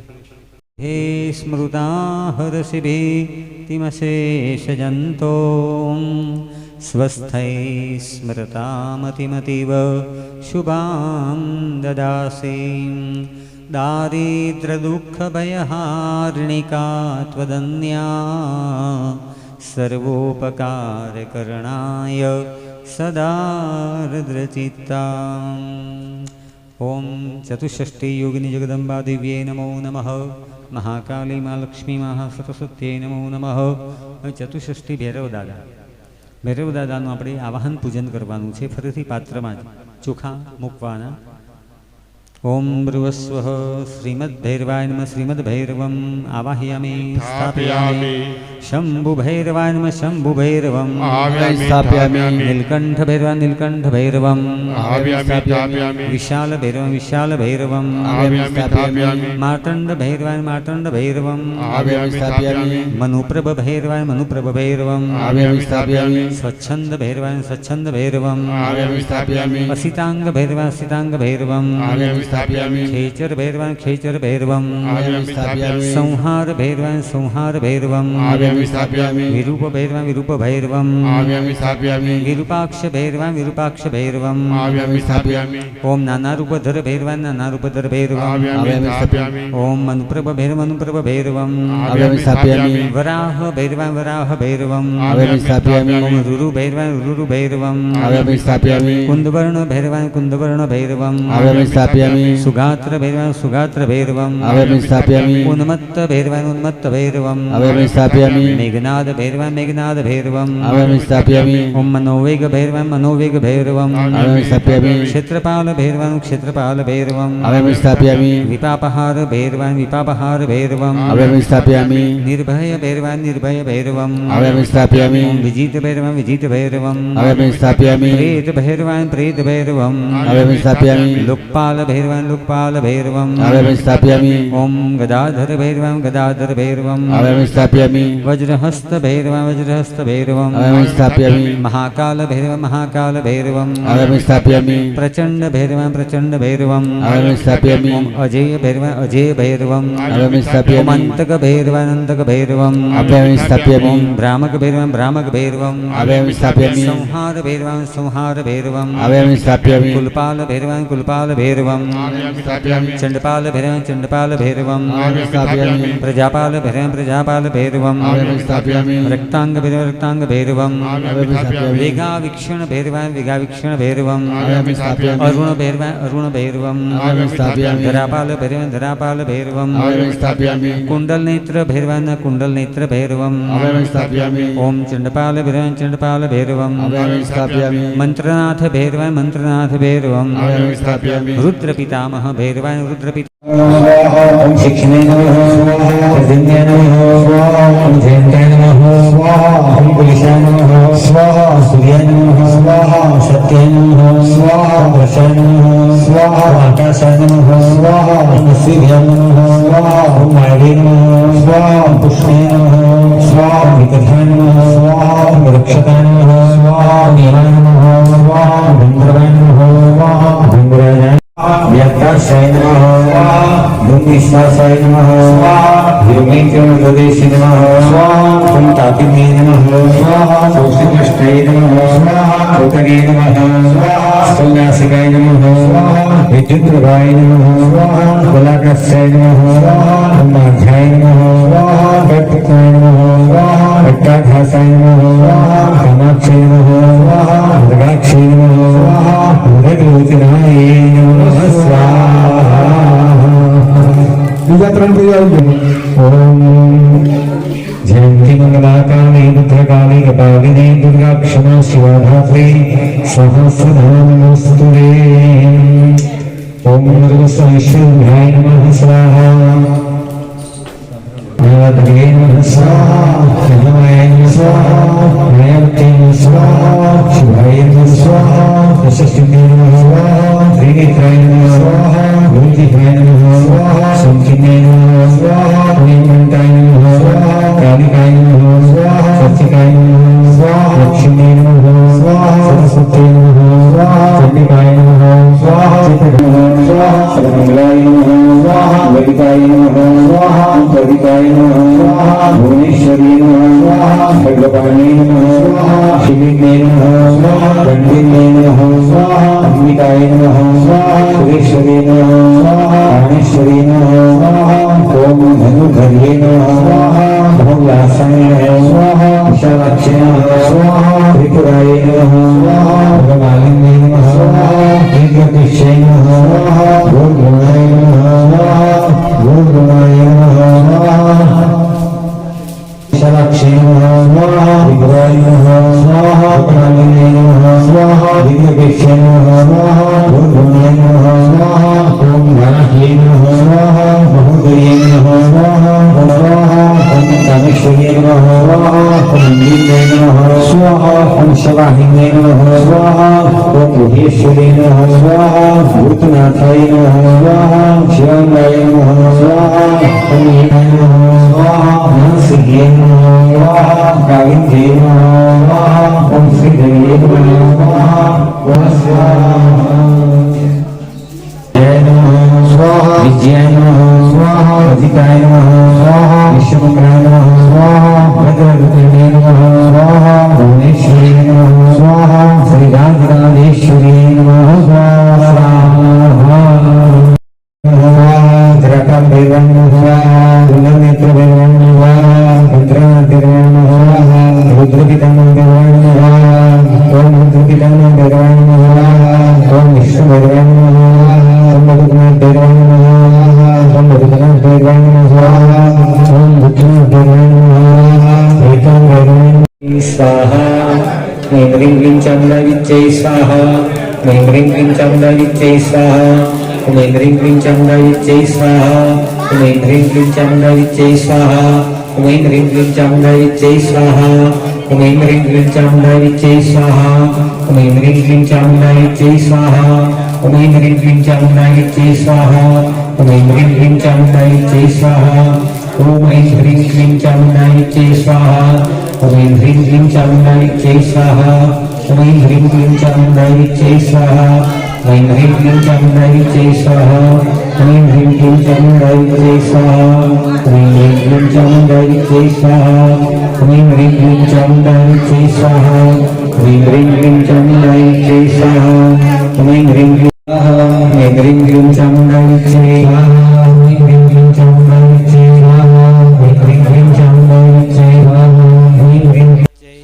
હે સ્મૃતા હરસિભિતિમશેષજંતો સ્વસ્થૈ સ્મૃતામતિમતીવ શુભાં દદાસી. દારિદ્ર્યદુઃખભયહારિણિકા ત્વદન્યા સર્વોપકારકરણાય સદાર્દ્રચિત્તા. ઓમ ચતુષ્ષષ્ઠી યોગિની જગદંબા દિવ્યે નમો નમઃ. મહાકાલી મા લક્ષ્મી મહાસરસ્વત્યે નમો નમઃ. ચતુષ્ષષ્ઠી ભૈરવદાદા. ભૈરવદાદાનું આપણે આવાહન પૂજન કરવાનું છે. ફરીથી પાત્રમાં જ ચોખા મૂકવાના. ઓમ ભૃવસ્વઃ શ્રીમદ્ભૈરવાય નમઃ. શ્રીમદ્ભૈરવમ આવાહયામિ સ્થાપયામિ. શંભુભૈરવાય નમઃ. શંભુભૈરવમ સ્થાપ્યામિ. નીલકંઠભૈરવાય નીલકંઠભૈરવમ. આવ્યામિ સ્થાપ્યામિ. વિશાલભૈરવમ વિશાલભૈરવમ. આવ્યામિ સ્થાપ્યામિ. માર્તંડભૈરવાય માર્તંડભૈરવમ. આવ્યામિ સ્થાપ્યામિ. મનુપ્રભભૈરવાય મનુપ્રભભૈરવમ. આવ્યામિ સ્થાપ્યામિ. સ્વચ્છંદભૈરવાય સ્વચ્છંદભૈરવમ. આવ્યામિ સ્થાપ્યામિ. અસિતાંગભૈરવાય અસિતાંગભૈરવમ. આવ્યામિ સ્થાપ્યામિ. स्थापयामि खेचर भैरवान् खेचर भैरवम् आव्यामि स्थापयामि संहार भैरवान् संहार भैरवम् आव्यामि स्थापयामि विरूप भैरवान् विरूप भैरवम् आव्यामि स्थापयामि विरूपाक्ष भैरवान् विरूपाक्ष भैरवम् आव्यामि स्थापयामि ओम नानारूपधर भैरवान् नानारूपधर भैरवम् आव्यामि स्थापयामि ओम अनुप्रभ भैरव अनुप्रभ भैरवम् आव्यामि स्थापयामि वराह भैरवान् वराह भैरवम् आव्यामि स्थापयामि ओम रुरु भैरवान् रुरु भैरवम् आव्यामि स्थापयामि कुन्दवर्ण भैरवान् कुन्दवर्ण भैरवम् आव्यामि स्थापयामि सुगात्र भैरवान् सुगात्र भैरवम् आव्यामि स्थापयामि उन्मत्त भैरवान् उन्मत्त भैरवम् आव्यामि स्थापयामि मेघनाद भैरवान् मेघनाद भैरवम् आव्यामि स्थापयामि ओम मनोवेग भैरवान् मनोवेग भैरवम् आव्यामि स्थापयामि क्षेत्रपाल भैरवान् क्षेत्रपाल भैरवम् आव्यामि स्थापयामि विपापहार भैरवान् विपापहार भैरवम् आव्यामि स्थापयामि निर्भय भैरवान् निर्भय भैरवम् आव्यामि स्थापयामि ओम विजित भैरवान् विजित भैरवम् आव्यामि स्थापयामि प्रेत भैरवान् प्रेत भैरवम् आव्यामि स्थापयामि लोकपाल भैरवान् लोकपाल भैरवम् आव्यामि स्थापयामि ओम गदाधर भैरवान् गदाधर भैरवम् आव्यामि स्थापयामि वज्रहस्त भैरवान् वज्रहस्त भैरवम् आव्यामि स्थापयामि महाकाल भैरवान् महाकाल भैरवम् आव्यामि स्थापयामि प्रचंड भैरवान् प्रचंड भैरवम् आव्यामि स्थापयामि ओम अजय भैरवान् अजय भैरवम् आव्यामि ओम स्थापयामि अंतक भैरवान् अंतक भैरवम् आव्यामि स्थापयामि ओम भ्रामक भैरवान् भ्रामक भैरवम् आव्यामि स्थापयामि संहार भैरवान् संहार भैरवम् आव्यामि स्थापयामि कुलपाल भैरवान् कुलपाल भैरवम् आव्यामि स्थापयामि चंडपाल भैरवान् चंडपाल भैरवम् आव्यामि स्थापयामि प्रजापाल भैरवान् प्रजापाल भैरवम् आव्यामि स्थापयामि रक्तांग भैरवान् रक्तांग भैरवम् आव्यामि स्थापयामि वेगावीक्षण भैरवान् वेगावीक्षण भैरवम् आव्यामि स्थापयामि अरुण भैरवान् अरुण भैरवम् आव्यामि स्थापयामि धरापाल भैरवान् धरापाल भैरवम् आव्यामि स्थापयामि कुंडल नेत्र भैरवान् कुंडल नेत्र भैरवम् आव्यामि स्थापयामि ओम चंडपाल भैरवान् चंडपाल भैरवम् आव्यामि स्थापयामि मंत्रनाथ भैरवान् मंत्रनाथ भैरवम् आव्यामि स्थापयामि रुद्र पितामह भैरवान् रुद्र पिता ओम शिक्षणे नमः प्रद्युम्ने नमः ओम जयन्ताय नमः ओम कुलिशाय नमः सूर्याय नमः सत्याय नमः वर्षाय नमः आकाशाय नमः ओम श्रीभ्याय नमः ओम वायवे नमः ओम पुष्णे नमः ओम विकटाय नमः ओम रक्षकाय नमः ओम नीलाय नमः ओम गंधर्वाय नमः ओम गंधर्वाय व्याख्याय नमः भूमिश्वासाय नमः योगेन्द्रदेशे नमः तापिने नमः कौशिकष्टाय नमः कौतगे नमः सौनासिकाय नमः विद्युद्रभाय नमः बलाकस्याय नमः ब्रह्माध्याय नमः कट्टकाय नमः कट्टाघासाय नमः कामाक्षय नमः मृगाक्षय नमः मृगलोचनाय नमः स्वाहा બીજા ત્રણ પૂજા ઓમ જયંતિ મંગલાકાલે ભદ્રકાલે કપાલિને દુર્ગા ક્ષમા શિવા ધાત્રે સહસ્રનામ નમસ્તુતે ઓમ નૃસિંહાય નમઃ સ્વાહા નમઃ સ્વાહા નમઃ સ્વાહા નમઃ સ્વાહા શિવાય નમઃ સ્વાહા દશસ્તુતે નમઃ સ્વાહા ત્રિનેત્રાય નમઃ સ્વાહા ભૂતિભાય નમઃ સ્વાહા સંકિને નમઃ સ્વાહા નિમંતાય નમઃ સ્વાહા કાલિકાય નમઃ સ્વાહા સત્યકાય નમઃ સ્વાહા લક્ષ્મી નમઃ સ્વાહા સરસ્વતી નમઃ સ્વાહા ચંડિકાય નમઃ સ્વાહા ચિત્તનમઃ સ્વાહા સર્વમંગલાય નમઃ સ્વાહા લલિતાય નમઃ સ્વાહા કવિતાય નમઃ સ્વાહા ભુવનેશ્વરી નમઃ સ્વાહા ભગવાને નમઃ સ્વાહા શિવિને નમઃ સ્વાહા ગંધિને નમઃ સ્વાહા અંબિકાય નમઃ સ્વાહા સુરેશ્વરી નમઃ સ્વાહા प्राणेश्वरी नमः स्वाहा ओम धनुर्धर्ये नमः स्वाहा भोगलासाय नमः स्वाहा विशालाक्षे नमः स्वाहा त्रिपुराय नमः स्वाहा भगवालिने नमः स्वाहा दीर्घकृष्ये नमः स्वाहा भूर्गुणाय नमः स्वाहा भूर्गुणाय नमः स्वाहा विशालाक्षे नमः स्वाहा त्रिपुराय नमः स्वाहा भगवालिने नमः स्वाहा दीर्घकृष्ये नमः स्वाहा भूर्गुणाय नमः स्वाहा ओम वाराह्ये नमः स्वाहा महोदये नमः स्वाहा ओम कामेश्वर्ये नमः स्वाहा ओम नीले नमः स्वाहा ओम शिवाहिने नमः स्वाहा ओम बुद्धेश्वरे नमः स्वाहा भूतनाथाय नमः स्वाहा शिवाय नमः स्वाहा ओम नीलाय नमः स्वाहा नरसिंहे नमः स्वाहा गोविन्दे नमः स्वाहा ओम श्रीधरे नमः स्वाहा ओम स्वाहा जय नमः विजयाय नमः स्वाहा अधिकाय नमः स्वाहा विश्वमंगलाय नमः स्वाहा भद्रवते नमः स्वाहा भुवनेश्वरी नमः स्वाहा श्रीराजराजेश्वरी नमः स्वाहा द्रकं देवं स्वाहा गुणनेत्र देवं स्वाहा रुद्रदेवं स्वाहा रुद्रपितं देवं स्वाहा ओम रुद्रपितं देवं स्वाहा ओम विष्णुदेवं स्वाहा ओम भगवद्देवं स्वाहा ओम भगवद्देवं स्वाहा ओम भगवद्देवं स्वाहा एकं देवं स्वाहा ऐं ह्रीं क्लीं चामुण्डाविच्चै स्वाहा ऐं ह्रीं क्लीं चामुण्डाविच्चै स्वाहा ऐं ह्रीं क्लीं चामुण्डाविच्चै स्वाहा ऐं ह्रीं क्लीं चामुण्डाविच्चै स्वाहा ऐं ह्रीं क्लीं चामुण्डाविच्चै स्वाहा ऐं ह्रीं क्लीं चामुण्डाविच्चै स्वाहा ऐं ह्रीं क्लीं चामुण्डाविच्चै स्वाहा ऐं ह्रीं क्लीं चामुण्डाविच्चै स्वाहा ऐं ह्रीं क्लीं चामुण्डाविच्चै स्वाहा ॐ ऐं ह्रीं क्लीं चामुण्डाविच्चै स्वाहा ॐ ह्रीं क्लीं चामुण्डाविच्चै स्वाहा ॐ ह्रीं क्लीं चामुण्डाविच्चै स्वाहा ॐ ह्रीं क्लीं चामुण्डाविच्चै स्वाहा ॐ ह्रीं क्लीं चामुण्डाविच्चै स्वाहा ॐ ह्रीं क्लीं चामुण्डाविच्चै स्वाहा ॐ ह्रीं क्लीं चामुण्डाविच्चै स्वाहा ॐ ह्रीं क्लीं चामुण्डाविच्चै स्वाहा ॐ ह्रीं क्लीं ह्रीं क्लीं चामुण्डाविच्चै स्वाहा ॐ ह्रीं क्लीं चामुण्डाविच्चै स्वाहा ॐ ह्रीं क्लीं चामुण्डाविच्चै स्वाहा ॐ ह्रीं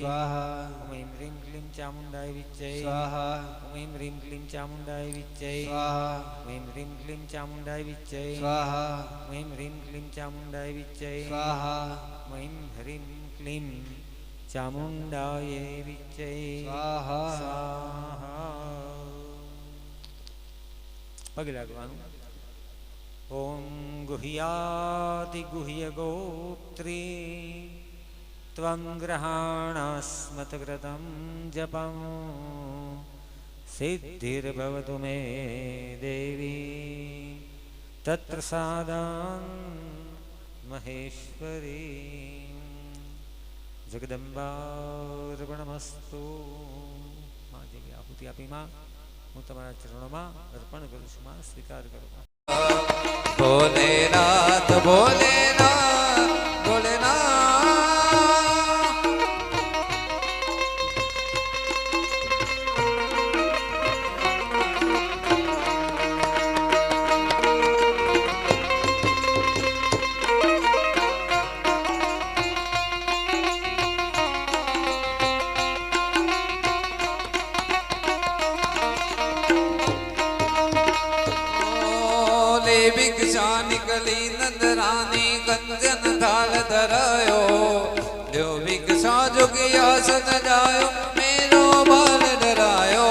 स्वाहा ॐ ह्रीं क्लीं चामुण्डाय विच्चै स्वाहा ॐ ह्रीं क्लीं चामुण्डाय विच्चै स्वाहा ॐ ह्रीं क्लीं चामुण्डाय विच्चै स्वाहा ॐ ह्रीं क्लीं चामुण्डाय विच्चै स्वाहा ॐ ह्रीं क्लीं चामुण्डाय विच्चै स्वाहा पगे लागवानुं ॐ गुह्याति गुह्यगोत्री त्वं ग्रहाणास्मत्कृतं जपं सिद्धिर्भवतु मे देवी तत्प्रसादान् महेश्वरी जगदम्बार्पणमस्तु मां જેવી આહુતિ આપી માં હું તમારા ચરણોમાં અર્પણ કરું છું માં સ્વીકાર કરો ભોલેનાથ ભોલેનાથ ભોલેનાથ भिक्षा निकली नंदरानी कंजन थाल धरायो जो भिक्षा जोगिया सन जायो मेरो बाल डरायो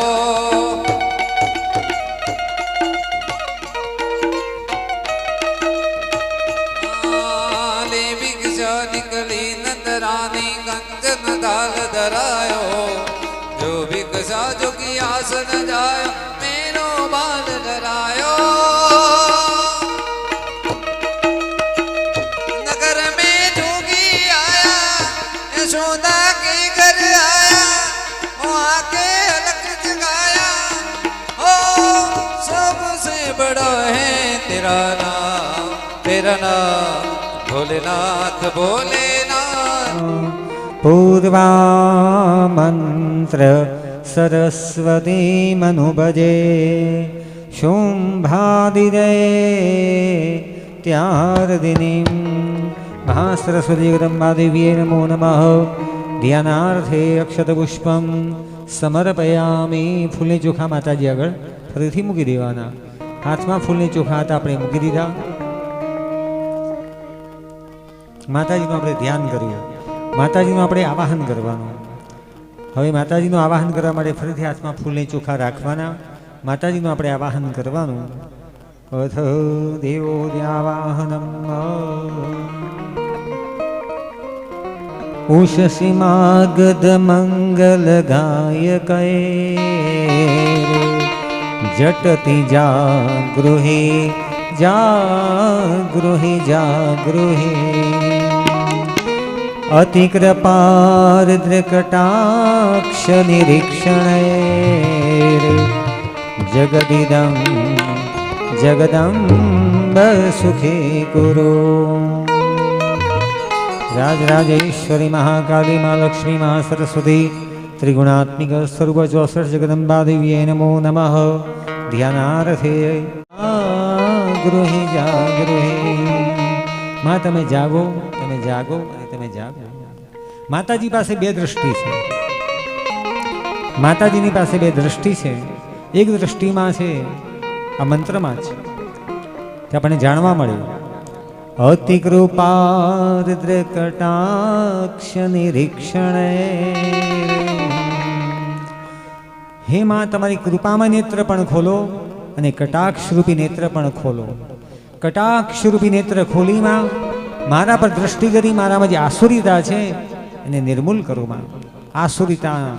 ले भिक्षा निकली नंदरानी कंजन थाल धरायो जो भिक्षा जोगिया सन जायो मेरो बाल डरायो यशोदा के घर आया वहाँ के अलग जगाया हो सबसे बड़ा है तेरा नाम भोलेनाथ भोलेनाथ पूर्वा मंत्र सरस्वती मनुबजे शुंभादिदे त्यार्दिनीं महासरस्वती जगदम्बादेव्यै नमो नमः ध्यानार्थे अक्षतपुष्पं समर्पयामि फूलने चोखा माताजी આગળ ફરીથી મૂકી દેવાના હાથમાં ફૂલને ચોખા હતા આપણે મૂકી દીધા માતાજીનું આપણે ધ્યાન કર્યું માતાજીનું આપણે આવાહન કરવાનું હવે માતાજીનું આવાહન કરવા માટે ફરીથી હાથમાં ફૂલને ચોખા રાખવાના માતાજીનું આપણે આવાહન કરવાનું અથ દેવો દ્યાવાહનમ ઉષસી માગધ મંગલ ગાયકૈ જટતિ જાગૃહે જાગૃહે જાગૃહે અતિકૃપાર્દ્રકટાક્ષ નિરીક્ષણૈ જગદિદં જગદં सुखी कुरु। राजराजेश्वरी महाकाली माँ लक्ष्मी माँ सरस्वती त्रिगुणात्मिक स्वरूप 64 जगदम्बा देव्यै नमो नमः। ध्यानार्थे गृही जागृही। माँ तमे जागो અને તમે જાગો। માતાજી પાસે બે દ્રષ્ટિ છે। માતાજીની પાસે બે દ્રષ્ટિ છે। એક દ્રષ્ટિમાં છે આ મંત્રમાં છે તે આપણને જાણવા મળ્યું, અતિ કૃપાર્દ્ર કટાક્ષ નિરીક્ષણ। હે માં, તમારી કૃપામાં નેત્ર પણ ખોલો અને કટાક્ષ રૂપી નેત્ર પણ ખોલો। કટાક્ષ રૂપી નેત્ર ખોલીમાં મારા પર દ્રષ્ટિ કરી મારામાં જે આસુરિતા છે એને નિર્મૂલ કરો માં। આસુરિતા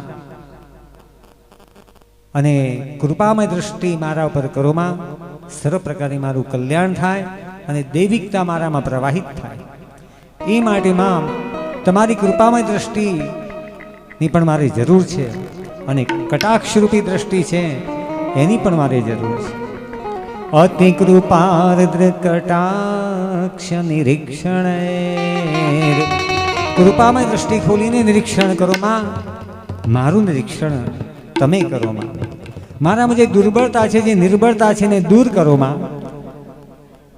અને કૃપામય દ્રષ્ટિ મારા ઉપર કરો માં। સર્વ પ્રકારે મારું કલ્યાણ થાય અને દૈવિકતા મારામાં પ્રવાહિત થાય। એ માટે માં તમારી કૃપામય દ્રષ્ટિની પણ મારે જરૂર છે અને કટાક્ષ રૂપી દ્રષ્ટિ છે એની પણ મારે જરૂર છે। અતિ કૃપાર્દ્ર કટાક્ષ નિરીક્ષણ। કૃપામય દ્રષ્ટિ ખોલીને નિરીક્ષણ કરો માં। મારું નિરીક્ષણ તમે કરો માં। મારામાં જે દુર્બળતા છે, જે નિર્બળતા છે એને દૂર કરો માં।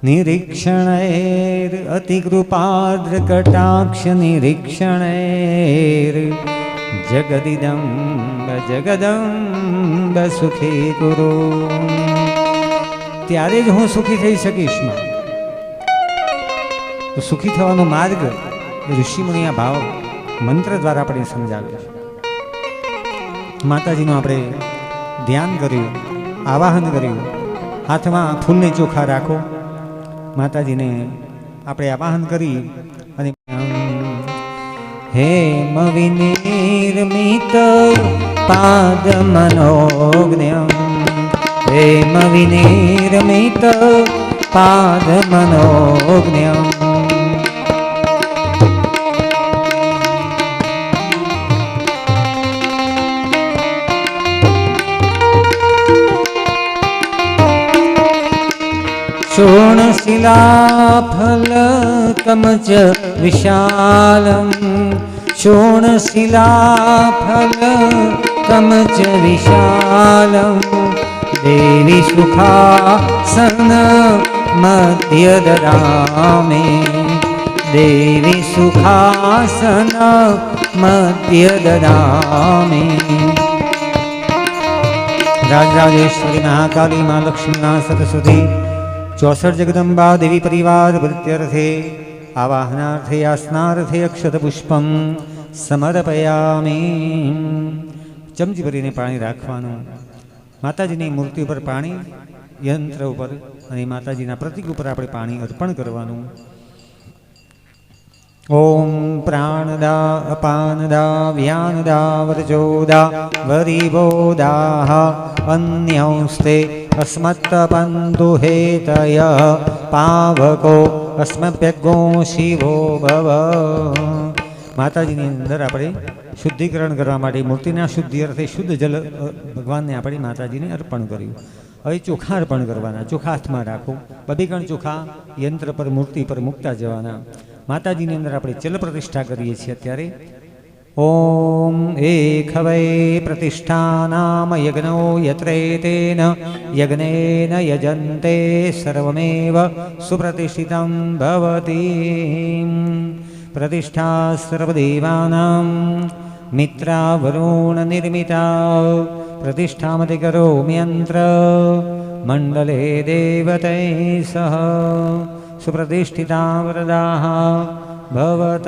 નિરીક્ષણ અતિ કૃપાર્દ્ર કટાક્ષ નિરીક્ષણ। જગદિદંબ જગદંબ સુખી ગુરુ। ત્યારે જ હું સુખી થઈ શકીશ માં। તો સુખી થવાનો માર્ગ ઋષિમુનિ આ ભાવ મંત્ર દ્વારા આપણે સમજાવે છે। માતાજીનું આપણે ધ્યાન કર્યું, આવાહન કર્યું। હાથમાં ફૂલને ચોખા રાખો। માતાજીને આપણે આવાહન કરી અને હેમ વિનિર્મિત પાદ મનોજ્ઞ। હેમ વિનિર્મિત પાદ મનોજ્ઞ। शोणशिलाफलकमच विशालम्। शोणशिलाफलकमच विशालम्। देवी सुखासन मध्यददामि। देवी सुखासन मध्यददामि। राजराजेश्वरी महाकाली माँ लक्ष्मी माँ सरस्वती 64 जगदम्बा देवी परिवार वृत्त्यर्थे आवाहनार्थे आसनार्थे अक्षत पुष्पम समर्पयामि। चमची भरीने पाणी राखवानुं। माताजीनी मूर्ति पर पाणी, यंत्र पर अने माताजीना प्रतीक पर आपणे पाणी अर्पण करवानुं। ओम प्राणदा अपानदा व्यानदा वरजोदा वरिवोदाः अन्यंस्ते अस्मत्तपन्तु हेतय पावको अस्मभ्यग्गो शिवो भव। माताजीनी अंदर आपणे शुद्धिकरण करवा माटे मूर्तिना शुद्धि अर्थे शुद्ध जल भगवानने आपणे माताजीने अर्पण कर्युं। हवे चोखा अर्पण करवाना। चोखा हाथमां राखो। बबीकण चोखा यंत्र पर मूर्ति पर मूकता जवाना। माताजीनी अंदर आपणे चल प्रतिष्ठा करीए छीए। अत्यारे ओम एक वै प्रतिष्ठानाम यज्ञो यत्रेतेन यज्ञेन यजन्ते सर्वमेव सुप्रतिष्ठितं भवति। प्रतिष्ठा सर्वदेवानां मित्रा वरुण निर्मिता। प्रतिष्ठामति करोम्यन्त्र मण्डले देवतै सह सुप्रतिष्ठिता वरदाः भवत।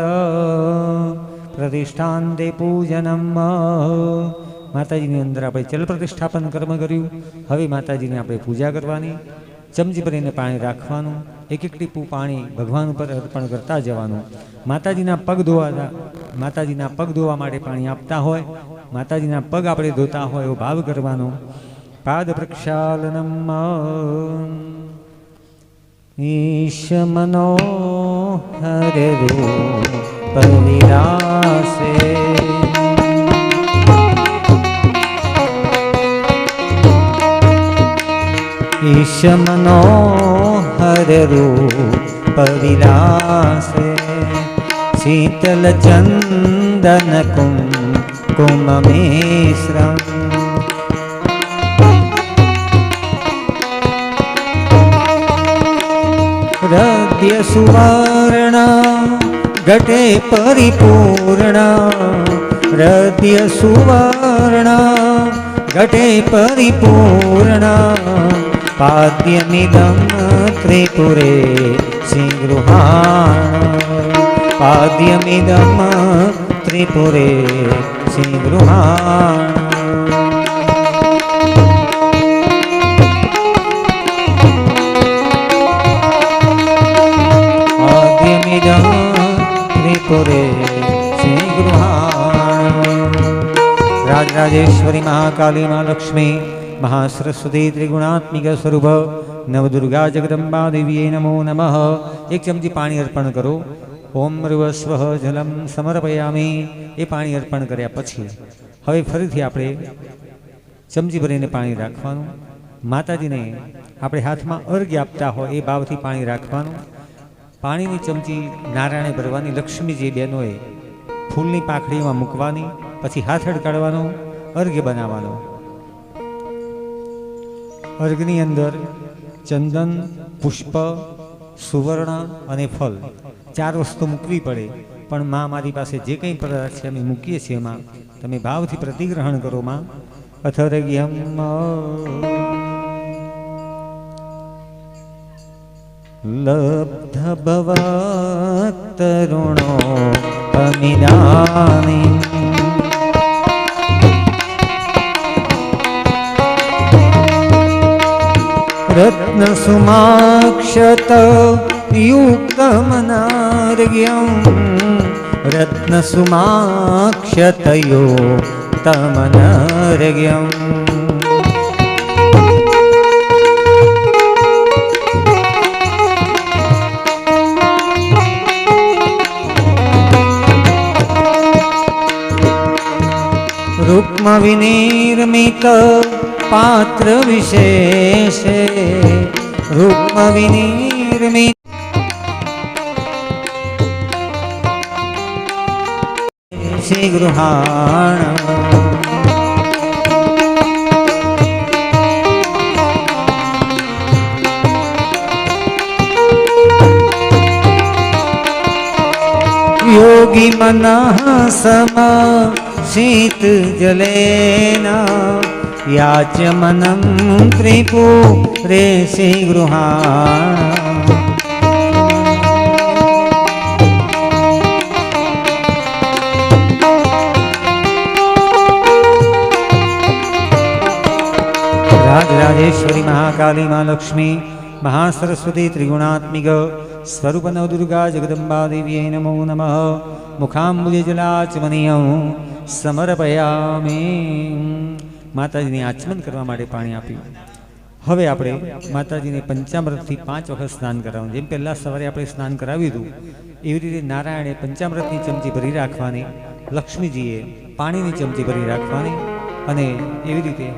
प्रतिष्ठान्ते पूजनम। माताजीनी अंदर आपणे चल प्रतिष्ठापन कर्म कर्युं। हवे माताजीने आपणे पूजा करवानी। चमची भरीने पाणी राखवानुं। एक एक टीपू पाणी भगवान पर अर्पण करता जवानुं। माताजीना पग धोवा माटे पाणी आपता होय, माताजीना पग आपणे धोता होय एवो भाव करवानो। पाद प्रक्षालनम। ईश मनोहर रूप विलासे। ईश मनोहर रूप विलासे शीतल चंदन कुंकुम मिश्रम् हृदय सुवर्ण घटे परिपूर्ण हृदय सुवर्ण घटे परिपूर्ण पाद्यमिदं त्रिपुरे सिंगृहाण पाद्यमिदं त्रिपुरे सिंगृहाण पाद्यमिदं त्रिपुरे सिंगृहाण राजराजेश्वरी महाकाली माँ लक्ष्मी महासरस्वती त्रिगुणात्मिक स्वरूप नवदुर्गा जगदंबा देवी नमो नमः। एक चमची पाणी अर्पण करो। ओम ऋवस्वः जलम समर्पयामी। એ પાણી અર્પણ કર્યા પછી હવે ફરીથી આપણે ચમચી ભરીને પાણી રાખવાનું। માતાજીને આપણે હાથમાં અર્ઘ્ય આપતા હોય એ ભાવથી પાણી રાખવાનું। પાણીની ચમચી નારાયણે ભરવાની। લક્ષ્મીજી બહેનોએ ફૂલની પાંખડીમાં મૂકવાની, પછી હાથ અડકાડવાનો, અર્ઘ્ય બનાવવાનો। અર્ઘની અંદર ચંદન, પુષ્પ, સુવર્ણ અને ફલ 4 વસ્તુ મૂકવી પડે। પણ માં મારી પાસે જે કંઈ પદાર્થ છે અમે મૂકીએ છીએ માં, તમે ભાવથી પ્રતિગ્રહણ કરો માં। અથર્ઘ્યમ લબ્ધ ભવતરુણો અમિદાની रत्न सुमाक्षत युक्तमनार्घ्यं रत्न सुमाक्षत युक्तमनार्घ्यम् रुक्म विनिर्मित पात्र विशेषे रुक्म विनिर्मित गृहाण योगी मनः समा शीत जलेन याचमनं त्रिपुरे गृहाण राजराजेश्वरी महाकाली माँ लक्ष्मी महासरस्वती त्रिगुणात्मिक स्वरूप नवदुर्गा जगदंबा देवी नमो नमः। मुखाम्बुजे जलाचमनीयं समर्पयामि। माताजीने आचमन करवा माटे पाणी आप्युं। हवे आपणे माताजीने पंचामृतथी 5 वखत स्नान कराववानुं। जेम पहेला सवारे आपणे स्नान कराव्युं हतुं एवी रीते नारायणे पंचामृतनी चमची भरी राखवानी, लक्ष्मीजीए पाणीनी चमची भरी राखवानी अने एवी रीते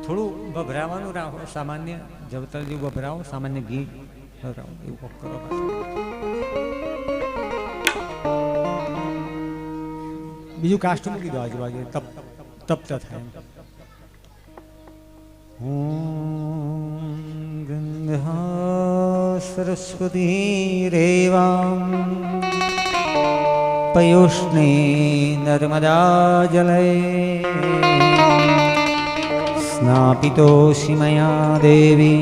થોડું ભભરાવાનું રાખો। સામાન્ય જવતર જેવું ભભરાવો, સામાન્ય ઘી ભભરાવો, એવું કરો। બીજું કાષ્ટ મૂકી દો આજુબાજુ, તપ્ત થાય। ગંગા સરસ્વતી રેવામ પયોષ્ણે નર્મદા જલે स्नापितोऽसि मया देवी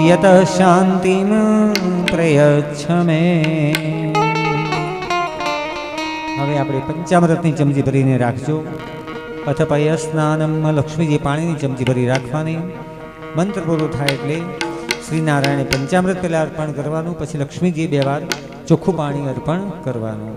यत शान्तिं प्रयच्छ मे। હવે આપણે પંચામૃતની ચમચી ભરીને રાખજો। અથ પય સ્નાનમ લક્ષ્મીજી પાણીની ચમચી ભરી રાખવાની। મંત્ર પૂરો થાય એટલે શ્રી નારાયણે પંચામૃત પહેલાં અર્પણ કરવાનું, પછી લક્ષ્મીજી 2 વાર ચોખ્ખું પાણી અર્પણ કરવાનું।